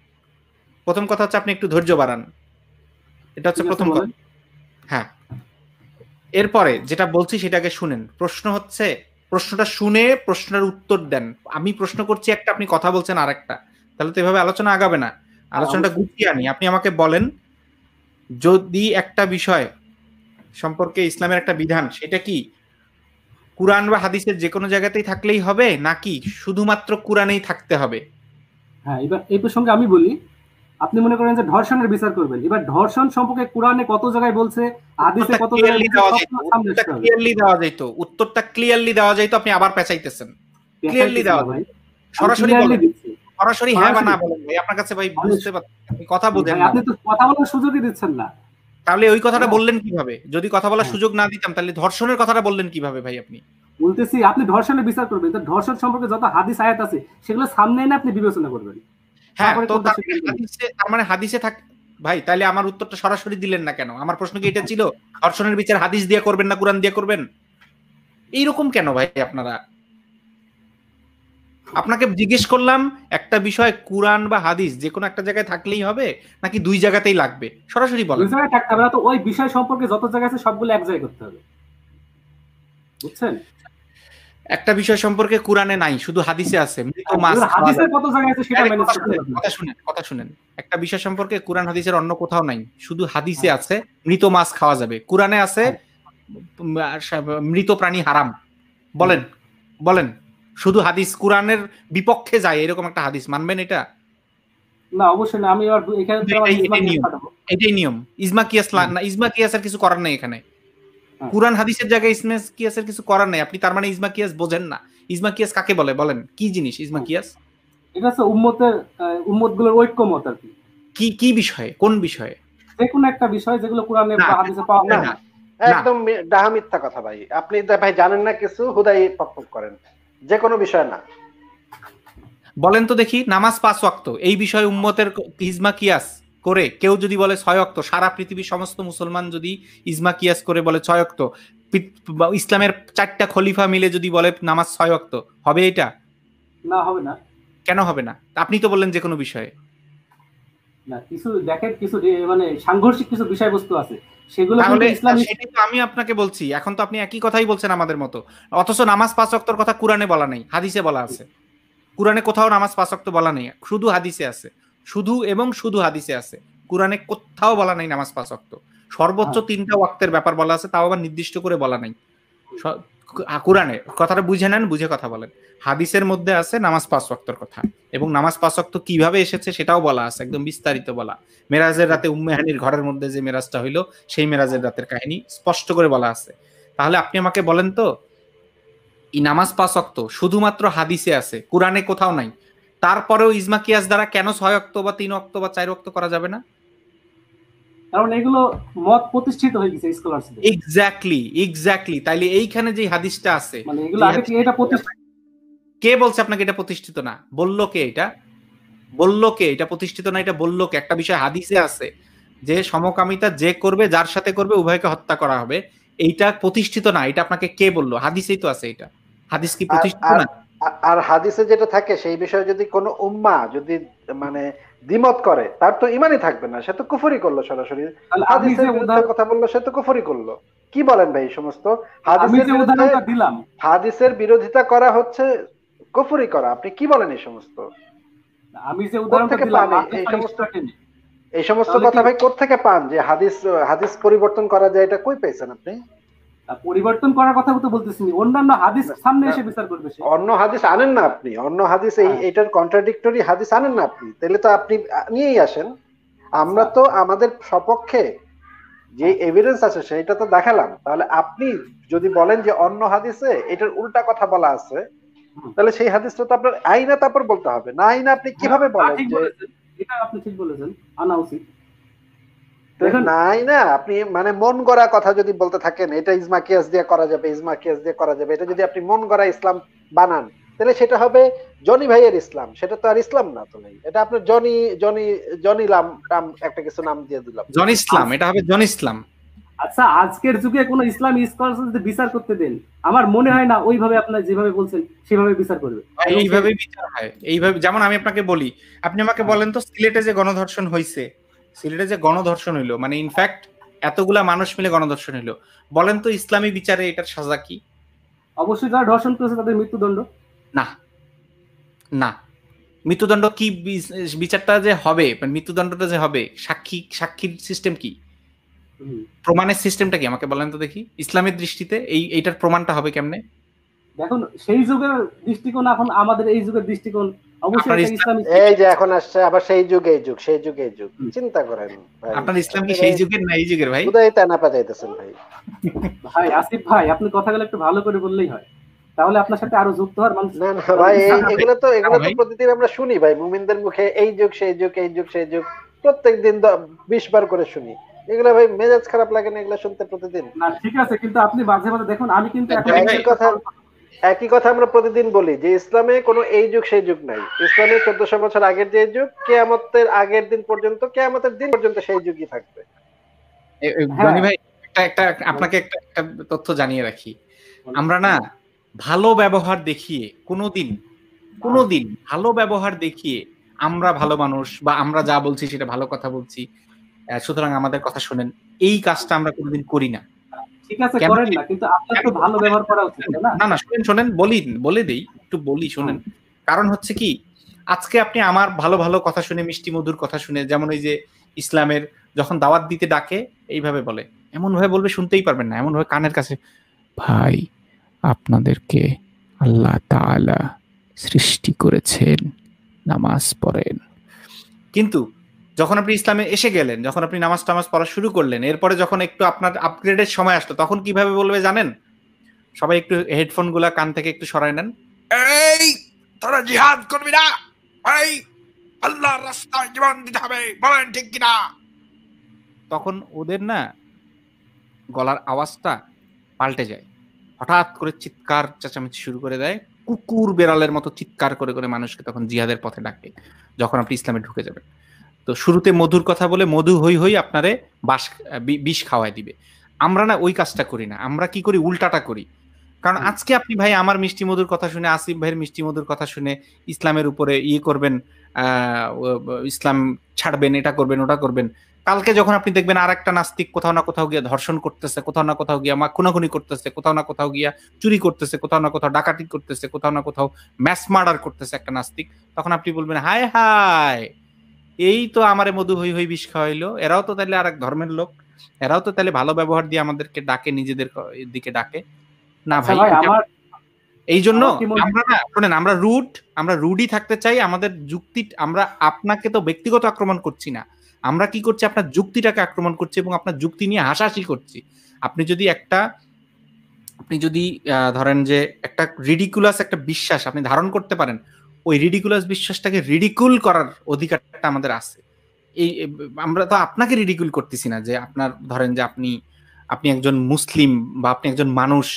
প্রথম কথা হচ্ছে আপনি একটু ধৈর্য বাড়ান, এটা হচ্ছে ঠিক আছে, প্রথম কথা। বলেন। হ্যাঁ, এরপরে যেটা বলছি সেটাকে শুনেন। প্রশ্ন হচ্ছে, প্রশ্নটা শুনে প্রশ্নের উত্তর দেন। আমি প্রশ্ন করছি একটা, আপনি কথা বলছেন আরেকটা, তাহলে তো এভাবে আলোচনা আগাবে না। আলোচনাটা অবশ্যই। গুছিয়ে আনি। আপনি আমাকে বলেন, যদি একটা বিষয় সম্পর্কে ইসলামের একটা বিধান, সেটা কি কুরআন বা হাদিসের যে কোনো জায়গাতেই থাকলেই হবে নাকি শুধুমাত্র কুরআনেই থাকতে হবে? হ্যাঁ, এবার এই প্রসঙ্গে আমি বলি, আপনি মনে করেন যে ধর্ষণের বিচার করবেন, এবার ধর্ষণ সম্পর্কে কোরআনে কত জায়গায় বলছে, হাদিসে কত জায়গায় বলছে, সবগুলো সামনে আসতে হবে। উত্তরটা ক্লিয়ারলি দেওয়া যাইতো। আপনি আবার পেঁচাইতেছেন। ক্লিয়ারলি দেখাইতেছি দেওয়া না ভাই, যায়, সরাসরি clearly বলেন। দিচ্ছি। সরাসরি হ্যাঁ বা সরাসরি। না বলেন ভাই। আপনার কাছে ভাই আমি- বুঝতে পারছেন, আপনি কথা বুঝেন ভাই, না। আপনি তো কথা বলার সুযোগই দিচ্ছেন না। তাহলে ওই কথাটা হ্যাঁ। বললেন কিভাবে? যদি কথা বলার হ্যাঁ। সুযোগ না দিতাম তাহলে ধর্ষণের কথাটা বললেন কিভাবে ভাই আপনি? বলতেছি আপনি ধর্ষণের বিচার করবেন, তো ধর্ষণ সম্পর্কে যত হাদিস আয়াত আছে সেগুলো সামনে এনে আপনি বিবেচনা করবেন। হ্যাঁ, তারপরে তো কোনটা তার সিদ্ধান্ত নেবেন। তার মানে হাদিসে থাক ভাই। তাহলে আমার উত্তরটা সরাসরি দিলেন না কেন? আমার প্রশ্ন কি এটা ছিল ধর্ষণের বিচার হাদিস দিয়ে করবেন না কুরআন দিয়ে করবেন? এইরকম কেন ভাই আপনারা? আপনাকে জিজ্ঞেস করলাম একটা বিষয়, কুরআন বা হাদিস যে কোনো একটা জায়গায় থাকলেই হবে নাকি দুই জায়গাতেই লাগবে? সরাসরি দুই বলেন। জায়গায় থাকতে হবে না, তো ওই বিষয় সম্পর্কে যত জায়গা আছে সবগুলো এক জায়গায় করতে হবে, বুঝছেন? একটা বিষয় সম্পর্কে কুরআনে নাই, শুধু হাদিসে আছে। মৃত মাছ এবার খাওয়া হাদিসের যাবে। কত জায়গায় আছে সেটা আরে ম্যানেজ কথা করতে শুনেন, হবে। কথা শুনেন, কথা শুনেন। একটা বিষয় সম্পর্কে কুরআন হাদিসের অন্য কোথাও নাই, শুধু হাদিসে হ্যাঁ। আছে মৃত মাছ খাওয়া যাবে। কুরআনে আছে মৃত প্রাণী হারাম। বলেন, বলেন, শুধু হাদিস কুরআনের বিপক্ষে যায় এরকম একটা হাদিস মানবেন এটা? না, অবশ্যই না। আমি এবার এখানে তো আমার ইজমা কেস খাটাবো। এটাই নিয়ম। ইজমা কিয়াস না, ইজমা কিয়াসের কিছু করার নেই এখানে। হ্যাঁ। কুরআন হাদিসের জায়গায় ইজমা কিয়াসের কিছু করার নেই। আপনি তার মানে ইজমা কিয়াস বোঝেন না। ইজমা কিয়াস কাকে বলে বলেন? কি জিনিস ইজমা কিয়াস? এটা হচ্ছে উম্মতগুলোর ঐক্যমত আর কি। কি বিষয়ে, কোন বিষয়ে? যে কোনো একটা বিষয় যেগুলো কোরআনে না, বা হাদিসে পাওয়া যায় না। একদম ডাহা মিথ্যা কথা ভাই। আপনি ভাই জানেন না কিছু, হুদাই পক করেন, যে কোনো বিষয় না। বলেন তো দেখি, নামাজ 5 ওয়াক্ত, এই বিষয়ে উম্মতের ইজমা কিয়াস করে কেউ যদি বলে 6 ওয়াক্ত, সারা পৃথিবীর সমস্ত মুসলমান যদি ইজমা কিয়াস করে বলে 6 ওয়াক্ত, ইসলামের 4টা খলিফা মিলে যদি বলে নামাজ 6 ওয়াক্ত, হবে এটা? না, হবে না। কেন হবে না? আপনি তো বললেন যে কোনো বিষয়ে। না, কিছু দেখেন, কিছু মানে সাংঘর্ষিক কিছু বিষয়বস্তু আছে, সেগুলো তাহলে কিন্তু ইসলাম সেটাই তো আমি আপনাকে বলছি। এখন তো আপনি একই কথাই বলছেন আমাদের মতো, অথচ নামাজ 5 ওয়াক্তর কথা কুরআনে বলা নেই, হাদিসে বলা আছে। কুরআনে কোথাও নামাজ 5 ওয়াক্ত বলা নেই, শুধু হাদিসে আছে। শুধু এবং শুধু হাদিসে আছে, কুরআনে কোথাও বলা নাই নামাজ 5 ওয়াক্ত। সর্বোচ্চ 3টা ওয়াক্তের ব্যাপার বলা আছে, তাও আবার নির্দিষ্ট করে বলা নাই কুরআনে। কথাটা বুঝে নেন, বুঝে কথা বলেন। হাদিসের মধ্যে আছে নামাজ 5 ওয়াক্তর কথা, এবং নামাজ 5 ওয়াক্ত কিভাবে এসেছে সেটাও বলা আছে, একদম বিস্তারিত বলা। মেরাজের রাতে উম্মে হানির ঘরের মধ্যে যে মেরাজটা হইলো, সেই মেরাজের রাতের কাহিনী স্পষ্ট করে বলা আছে। তাহলে আপনি আমাকে বলেন তো, এই নামাজ 5 ওয়াক্ত শুধুমাত্র হাদিসে আছে, কুরআনে কোথাও নাই, তারপরেও ইজমা কিয়াস দ্বারা কেন 6 ওয়াক্ত বা 3 ওয়াক্ত বা 4 ওয়াক্ত করা যাবে না? কারণ এগুলো মত প্রতিষ্ঠিত হয়ে গেছে স্কলারশিপে। এক্স্যাক্টলি। তাইলে এইখানে যে হাদিসটা আছে, মানে এগুলো আগে থেকে এটা প্রতিষ্ঠিত। কে বলছে আপনাকে এটা প্রতিষ্ঠিত না? বললো কে এটা? বললো কে এটা প্রতিষ্ঠিত না? এটা বললো কে? একটা বিষয় হাদিসে আছে যে সমকামিতা যে করবে, যার সাথে করবে, উভয়কে হত্যা করা হবে। এইটা প্রতিষ্ঠিত না, এটা আপনাকে কে বললো? হাদিসেই তো আছে এটা। হাদিস কি আর প্রতিষ্ঠিত আর না? আর হাদিসে যেটা থাকে সেই বিষয়ে যদি কোনো উম্মা যদি মানে দ্বিমত করে, তার তো ইমানই থাকবে না, সে তো কুফরি করলো সরাসরি। তাহলে আমি হাদিসের যে বিরুদ্ধে কথা বললো, সে তো কুফরি করলো। কি বলেন ভাই এই সমস্ত? হাদিসের বিরুদ্ধে, উদাহরণটা দিলাম, হাদিসের বিরোধিতা করা হচ্ছে কুফরি করা। আপনি কি বলেন এই সমস্ত? আমি যে উদাহরণটা কোত্থেকে দিলাম পান এই মাদ্রাসার সমস্ত, স্টুডেন্ট, এই সমস্ত তাহলে কি কথা ভাই কোত্থেকে পান যে হাদিস, হাদিস পরিবর্তন করা যায়? এটা কই পেয়েছেন আপনি? পরিবর্তন করার কথা তো বলতেছি, অন্যান্য হাদিস না, সামনে না, এসে বিচার করবে সে। অন্য হাদিস আনেন না আপনি, অন্য হাদিস এই হ্যাঁ, এটার কন্ট্রাডিক্টরি হাদিস আনেন না আপনি, তাহলে তো আপনি নিয়েই আসেন। আমরা আচ্ছা, তো আমাদের সপক্ষে যে হ্যাঁ, এভিডেন্স আছে সেটা তো দেখালাম। তাহলে আপনি যদি বলেন যে অন্য হাদিসে এটার উল্টা কথা বলা আছে, হুম, তাহলে সেই হাদিসটা তো আপনার আইনা তারপর বলতে হবে না। আইনা আপনি হ্যাঁ, কিভাবে বলেন ঠিক যে বলেছেন, এটা আপনি ঠিক বলেছেন, আনা উচিত। তো দেখেন, নাই না? আপনি মানে মন গড়া কথা যদি বলতে থাকেন, এটা ইজমা কিয়াস দিয়ে করা যাবে, ইজমা কিয়াস দিয়ে করা যাবে, এটা যদি আপনি মন গড়া ইসলাম বানান, তাহলে সেটা হবে জনি ভাইয়ের ইসলাম। সেটা তো আর ইসলাম না। তো ভাই এটা আপনার জনি জনি জনি লাম টাম একটা কিছু নাম দিয়ে দিলাম। জন ইসলাম, এটা হবে জন ইসলাম। আচ্ছা, আজকের যুগে কোনো ইসলামী স্কলার যদি বিচার করতে দেন, আমার মনে হয় না ওইভাবে আপনার যেভাবে বলছেন সেভাবে বিচার করবে। এবং সে, এইভাবে বিচার হয়, এইভাবে। যেমন আমি আপনাকে বলি, আপনি আমাকে হ্যাঁ, বলেন তো সিলেটে যে গণধর্ষণ হইছে, সিলেটে যে গণধর্ষণ হইলো, মানে ইনফ্যাক্ট এতগুলা মানুষ মিলে গণধর্ষণ হইলো, বলেন তো ইসলামী বিচারে এটার সাজা কি? অবশ্যই যারা ধর্ষণ করেছে তাদের মৃত্যুদণ্ড। না, না। মৃত্যুদণ্ড কি? বিচারটা যে হবে, মানে মৃত্যুদণ্ডটা যে হবে, সাক্ষীর সিস্টেম কি, হুম। প্রমাণের সিস্টেমটা কি আমাকে বলেন তো দেখি। ইসলামের দৃষ্টিতে এইটার প্রমাণটা হবে কেমনে? দেখুন, সেই যুগের দৃষ্টিকোণ এখন আমাদের এই যুগের দৃষ্টিকোণ, অবশ্যই আপনার একটা ইসলাম, ইসলামিক। এই যে এখন আসছে আবার সেই যুগ এই যুগ, সেই যুগ এই যুগ, চিন্তা করেন ভাই। আপনার ইসলাম কি আপনি সেই ভাই যুগের না এই যুগের ভাই? খুদাই টানা পাজাইতেছেন ভাই। ভাই আসিফ ভাই, আপনি কথাগুলো একটু ভালো করে বললেই হয়, তাহলে আপনার সাথে আরো যুক্ত হওয়ার মানুষ। না না ভাই, এগুলো তো ভাই প্রতিদিন আমরা শুনি ভাই মুমিনদের মুখে, এই যুগ সেই যুগ, এই যুগ সেই যুগ, প্রত্যেকদিন 20 বার করে শুনি। এগুলো ভাই মেজাজ খারাপ লাগে না এগুলো শুনতে প্রতিদিন? না ঠিক আছে, কিন্তু আপনি মাঝে মাঝে দেখুন, আমি কিন্তু এখন ভাই, একই কথা আমরা প্রতিদিন বলি যে ইসলামে কোনো এই যুগ সেই যুগ নাই। ইসলামে 1400 বছর আগের যে যুগ, কিয়ামতের আগের দিন পর্যন্ত, কিয়ামতের দিন পর্যন্ত সেই যুগই থাকবে। হ্যাঁ, জনি ভাই, একটা আপনাকে একটা তথ্য জানিয়ে রাখি। আমরা না ভালো ব্যবহার দেখিয়ে কোনোদিন ভালো ব্যবহার দেখিয়ে আমরা ভালো মানুষ বা আমরা যা বলছি সেটা ভালো কথা বলছি, সুতরাং আমাদের কথা শোনেন, এই কাজটা আমরা কোনোদিন করি না। ঠিক আছে, কেন? করেন না, কিন্তু আপনার তো ভালো ব্যবহার করা উচিত, তাই না? না না, শোনেন, বলে দেই, একটু বলি, শোনেন। কারণ হচ্ছে কি, আজকে আপনি আমার ভালো ভালো কথা শুনে, মিষ্টি মধুর কথা শুনে, যেমন ওই যে ইসলামের যখন দাওয়াত দিতে ডাকে এইভাবে বলে, এমন ভাবে বলবে শুনতেই পারবেন না, এমন ভাবে কানের কাছে, ভাই আপনাদেরকে আল্লাহ তাআলা সৃষ্টি করেছেন, নামাজ পড়েন। কিন্তু যখন আপনি ইসলামে এসে গেলেন, যখন আপনি নামাজ টামাজ পড়া শুরু করলেন, এরপরে যখন একটু আপনার আপগ্রেডের সময় আসলো, তখন কিভাবে বলবে জানেন? সবাই একটু হেডফোন গুলা কান থেকে একটু সরাই নেন। এই তোরা জিহাদ করবি না, এই আল্লাহর রাস্তায় জীবন দিতে হবে, বলেন ঠিক কিনা? তখন ওদের না গলার আওয়াজটা পাল্টে যায়, হঠাৎ করে চিৎকার চেঁচামেচি শুরু করে দেয়, কুকুর বেড়ালের মতো চিৎকার করে করে মানুষকে তখন জিহাদের পথে ডাকে, যখন আপনি ইসলামে ঢুকে যাবেন। তো শুরুতে মধুর কথা বলে মধু হই হই আপনারে বিষ খাওয়াই দিবে। আমরা না ওই কাজটা করি না, আমরা কি করি, উল্টাটা করি। কারণ আজকে আপনি ভাই আমার মিষ্টি মধুর কথা শুনে, আসিফ ভাইয়ের মিষ্টি মধুর কথা শুনে ইসলামের উপরে করবেন, ইসলাম ছাড়বেন, এটা করবেন ওটা করবেন। কালকে যখন আপনি দেখবেন আর একটা নাস্তিক কোথাও না কোথাও গিয়ে ধর্ষণ করতেছে, কোথাও না কোথাও গিয়া খুনাখুনি করতেছে, কোথাও না কোথাও গিয়া চুরি করতেছে, কোথাও না কোথাও ডাকাতি করতেছে, কোথাও না কোথাও ম্যাস মার্ডার করতেছে একটা নাস্তিক, তখন আপনি বলবেন হায় হায়, এই তো আমারে মধু হই হই বিষ খাওয়াইলো, এরাও তো তাহলে আর এক ধর্মের লোক, এরাও তো তাহলে ভালো ব্যবহার দিয়ে আমাদেরকে ডাকে, নিজেদের দিকে ডাকে না। ভাই আমার এই জন্য আমরা না, শোনেন, আমরা রুডই থাকতে চাই। আমাদের যুক্তি, আমরা আপনাকে তো ব্যক্তিগত আক্রমণ করছি না, আমরা কি করছি, আপনার যুক্তিটাকে আক্রমণ করছি এবং আপনার যুক্তি নিয়ে হাসাহাসি করছি। আপনি যদি ধরেন যে একটা রিডিকুলাস একটা বিশ্বাস আপনি ধারণ করতে পারেন, ওই রিডিকুলাস বিশ্বাসটাকে রিডিকুল করার অধিকারটা আমাদের আছে। এই আমরা তো আপনাকে রিডিকুল করতেছি না, যে আপনার ধরেন যে আপনি একজন মুসলিম বা আপনি একজন মানুষ,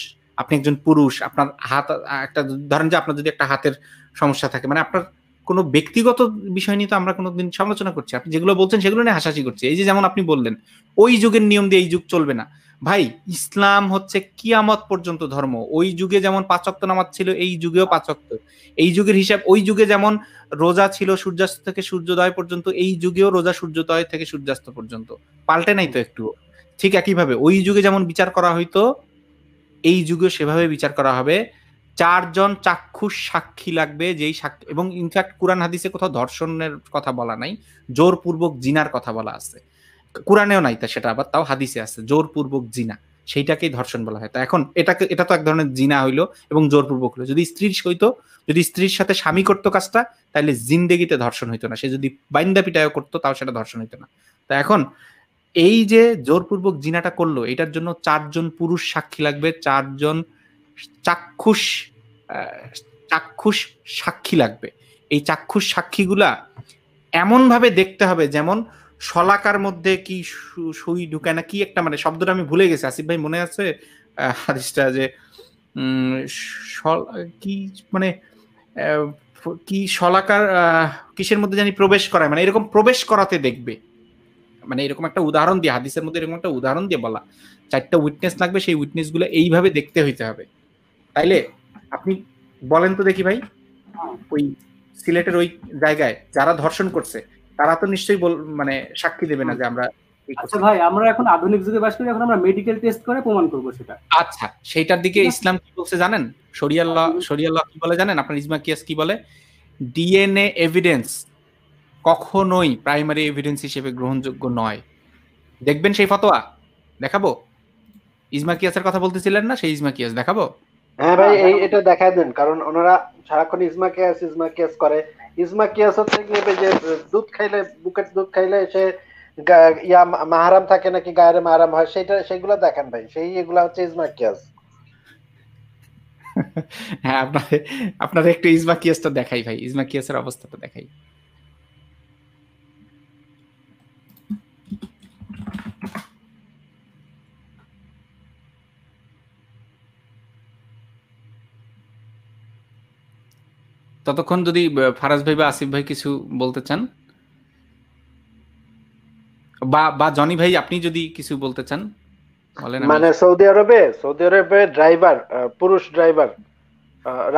আপনি একজন পুরুষ, আপনার হাত একটা, ধরেন যে আপনার যদি একটা হাতের সমস্যা থাকে, মানে আপনার কোনো ব্যক্তিগত বিষয় নিয়ে তো আমরা কোনোদিন সমালোচনা করছি, আপনি যেগুলো বলছেন সেগুলো নিয়ে হাসাহাসি করছি। এই যে যেমন আপনি বললেন ওই যুগের নিয়ম দিয়ে এই যুগ চলবে না, ভাই ইসলাম হচ্ছে কিয়ামত পর্যন্ত ধর্ম। ওই যুগে যেমন 5 ওয়াক্ত নামাজ ছিল, এই যুগেও 5 ওয়াক্ত। এই যুগের হিসাব, ওই যুগে যেমন রোজা ছিল সূর্যাস্ত থেকে সূর্যোদয় পর্যন্ত, এই যুগেও রোজা সূর্যোদয় থেকে সূর্যাস্ত পর্যন্ত, পাল্টে নাই তো একটু। ঠিক একইভাবে ওই যুগে যেমন বিচার করা হইতো, এই যুগে সেভাবে বিচার করা হবে। 4 জন চাক্ষুষ সাক্ষী লাগবে, যেই সাক্ষী, এবং ইনফ্যাক্ট কোরআন হাদিসে কোথাও ধর্ষণের কথা বলা নাই, জোরপূর্বক জিনার কথা বলা আছে। কোরআনেও নাই তা, সেটা আবার তাও হাদিসে আছে, জোরপূর্বক জিনা, সেইটাকেই ধর্ষণ বলা হয়। তা এখন এটা তো এক ধরনের জিনা হইলো এবং জোরপূর্বক হইলো। যদি স্ত্রীর হইতো, যদি স্ত্রীর সাথে স্বামী করতো কাজটা, তাহলে জিন্দেগিতে ধর্ষণ হইতো না। সে যদি বাইন্দা পিটায়ও করতো, তাও সেটা ধর্ষণ হইতো না। তা এখন এই যে জোরপূর্বক জিনাটা করলো, এটার জন্য 4 জন পুরুষ সাক্ষী লাগবে, 4 জন চাক্ষুষ চাক্ষুষ সাক্ষী লাগবে। এই চাক্ষুষ সাক্ষীগুলা এমন ভাবে দেখতে হবে যেমন শলাকার মধ্যে কি সুই ঢুকায় না, কি একটা, মানে শব্দটা আমি ভুলে গেছি। আসিফ ভাই মনে আছে হাদিসটা যে কি মানে কি শলাকার কিসের মধ্যে জানি প্রবেশ করায়, মানে এরকম প্রবেশ করাতে দেখবে, মানে এরকম একটা উদাহরণ দিয়ে, হাদিসের মধ্যে এরকম একটা উদাহরণ দিয়ে বলা। 4টা উইটনেস লাগবে, সেই উইটনেস গুলো এইভাবে দেখতে হইতে হবে। তাইলে আপনি বলেন তো দেখি ভাই, ওই সিলেটের ওই জায়গায় যারা ধর্ষণ করছে তারা তো নিশ্চয়ই মানে সাক্ষী দেবে না যে আমরা। আচ্ছা ভাই, আমরা এখন আধুনিক যুগে বাস করি, এখন আমরা মেডিকেল টেস্ট করে প্রমাণ করব সেটা। আচ্ছা, সেইটার দিকে ইসলাম কি বলছে জানেন? শরিয়া ল কি বলে জানেন? আপনার ইজমা কিয়াস কি বলে? ডিএনএ এভিডেন্স কখনোই প্রাইমারি এভিডেন্স হিসেবে গ্রহণযোগ্য নয়। দেখবেন সেই ফতোয়া, দেখাবো। ইজমা কিয়াসের কথা বলতেছিলেন না, সেই ইজমা কিয়াস দেখাবো। হ্যাঁ ভাই, এটা দেখায় দেন, কারণ ওনারা সারাক্ষণ ইজমা কিয়াস করে। ইজমা কিয়াস হচ্ছে যে দুধ খাইলে, বুকের দুধ খাইলে সে মাহারাম থাকে নাকি গায়ের মাহারাম হয়, সেগুলো দেখেন ভাই, এগুলা হচ্ছে ইজমা কিয়াস। হ্যাঁ, আপনার একটু ইজমা কিয়াসটা দেখাই ভাই, ইজমা কিয়াসের অবস্থাটা দেখাই। ততক্ষণ যদি ফারাজ ভাই বা আসিফ ভাই কিছু বলতে চান, বা জনি ভাই আপনি যদি কিছু বলতে চান বলেন। মানে সৌদি আরবে ড্রাইভার, পুরুষ ড্রাইভার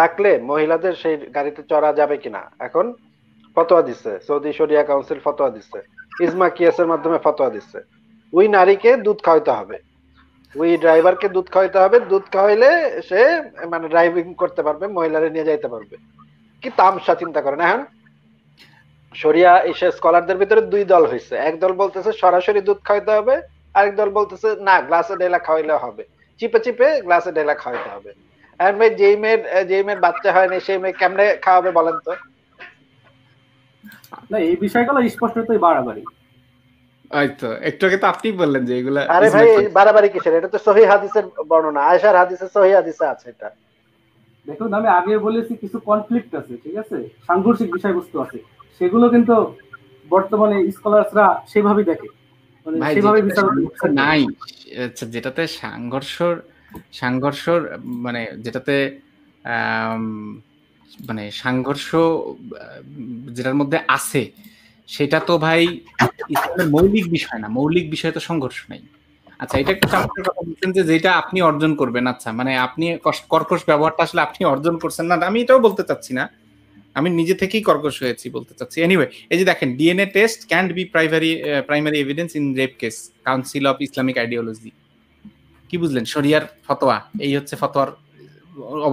রাখলে মহিলাদের সেই গাড়িতে চড়া যাবে কিনা এখন ফতোয়া দিচ্ছে, সৌদি শরিয়া কাউন্সিল ফতোয়া দিচ্ছে, ইজমা কিয়াসের মাধ্যমে ফতোয়া দিচ্ছে। ওই নারীকে দুধ খাওয়াইতে হবে, ওই ড্রাইভারকে দুধ খাওয়াইতে হবে। দুধ খাওয়াইলে সে মানে ড্রাইভিং করতে পারবে, মহিলারে নিয়ে যাইতে পারবে। কি তামসা চিন্তা করেন। এখন শরিয়া এসে স্কলারদের ভিতরে 2 দল হয়েছে। এক দল বলতেছে সরাসরি দুধ খাওয়াইতে হবে, আরেক দল বলতেছে না, গ্লাসে ঢেলা খাওয়াইলে হবে, চিপে চিপে গ্লাসে ঢেলা খাওয়াইতে হবে। এখন ভাই যেই মেয়ের বাচ্চা হয়নি সেই মেয়ে কেমনে খাওয়াবে বলেন তো? না, এই বিষয়গুলো স্পষ্টতই বাড়াবাড়ি। হয়তো একটু আগে তো আপনি বললেন যে এগুলা। আরে ভাই, বাড়াবাড়ি কিসের? এটা তো সহিহ হাদিসের বর্ণনা, আয়েশার হাদিসে, সহিহ হাদিসে আছে এটা। দেখুন, আমি আগে বলেছি কিছু কনফ্লিক্ট আছে, ঠিক আছে, সাংঘর্ষিক বিষয়বস্তু আছে, সেগুলো কিন্তু বর্তমানে স্কলারসরা সেভাবেই দেখে, মানে সেভাবে বিচার নাই। আচ্ছা, যেটাতে সাংঘর্ষ মানে যেটাতে মানে সাংঘর্ষ যেটার মধ্যে আছে, সেটা তো ভাই ইসলামের মৌলিক বিষয় না। মৌলিক বিষয়ে তো সংঘর্ষ নাই। আচ্ছা, এটা একটা চমৎকার কথা বলছেন যে যেটা আপনি অর্জন করবেন। আচ্ছা, মানে আপনি কর্কশ ব্যবহারটা আসলে আপনি অর্জন করছেন না, আমি এটাও বলতে চাচ্ছি না, আমি নিজে থেকেই কর্কশ হয়েছি বলতে চাচ্ছি। এনিওয়ে, এই যে দেখেন, DNA test can't B primary evidence in rape case, council of Islamic ideology. কি বুঝলেন? শরিয়ার ফতোয়া, এই হচ্ছে ফতোয়ার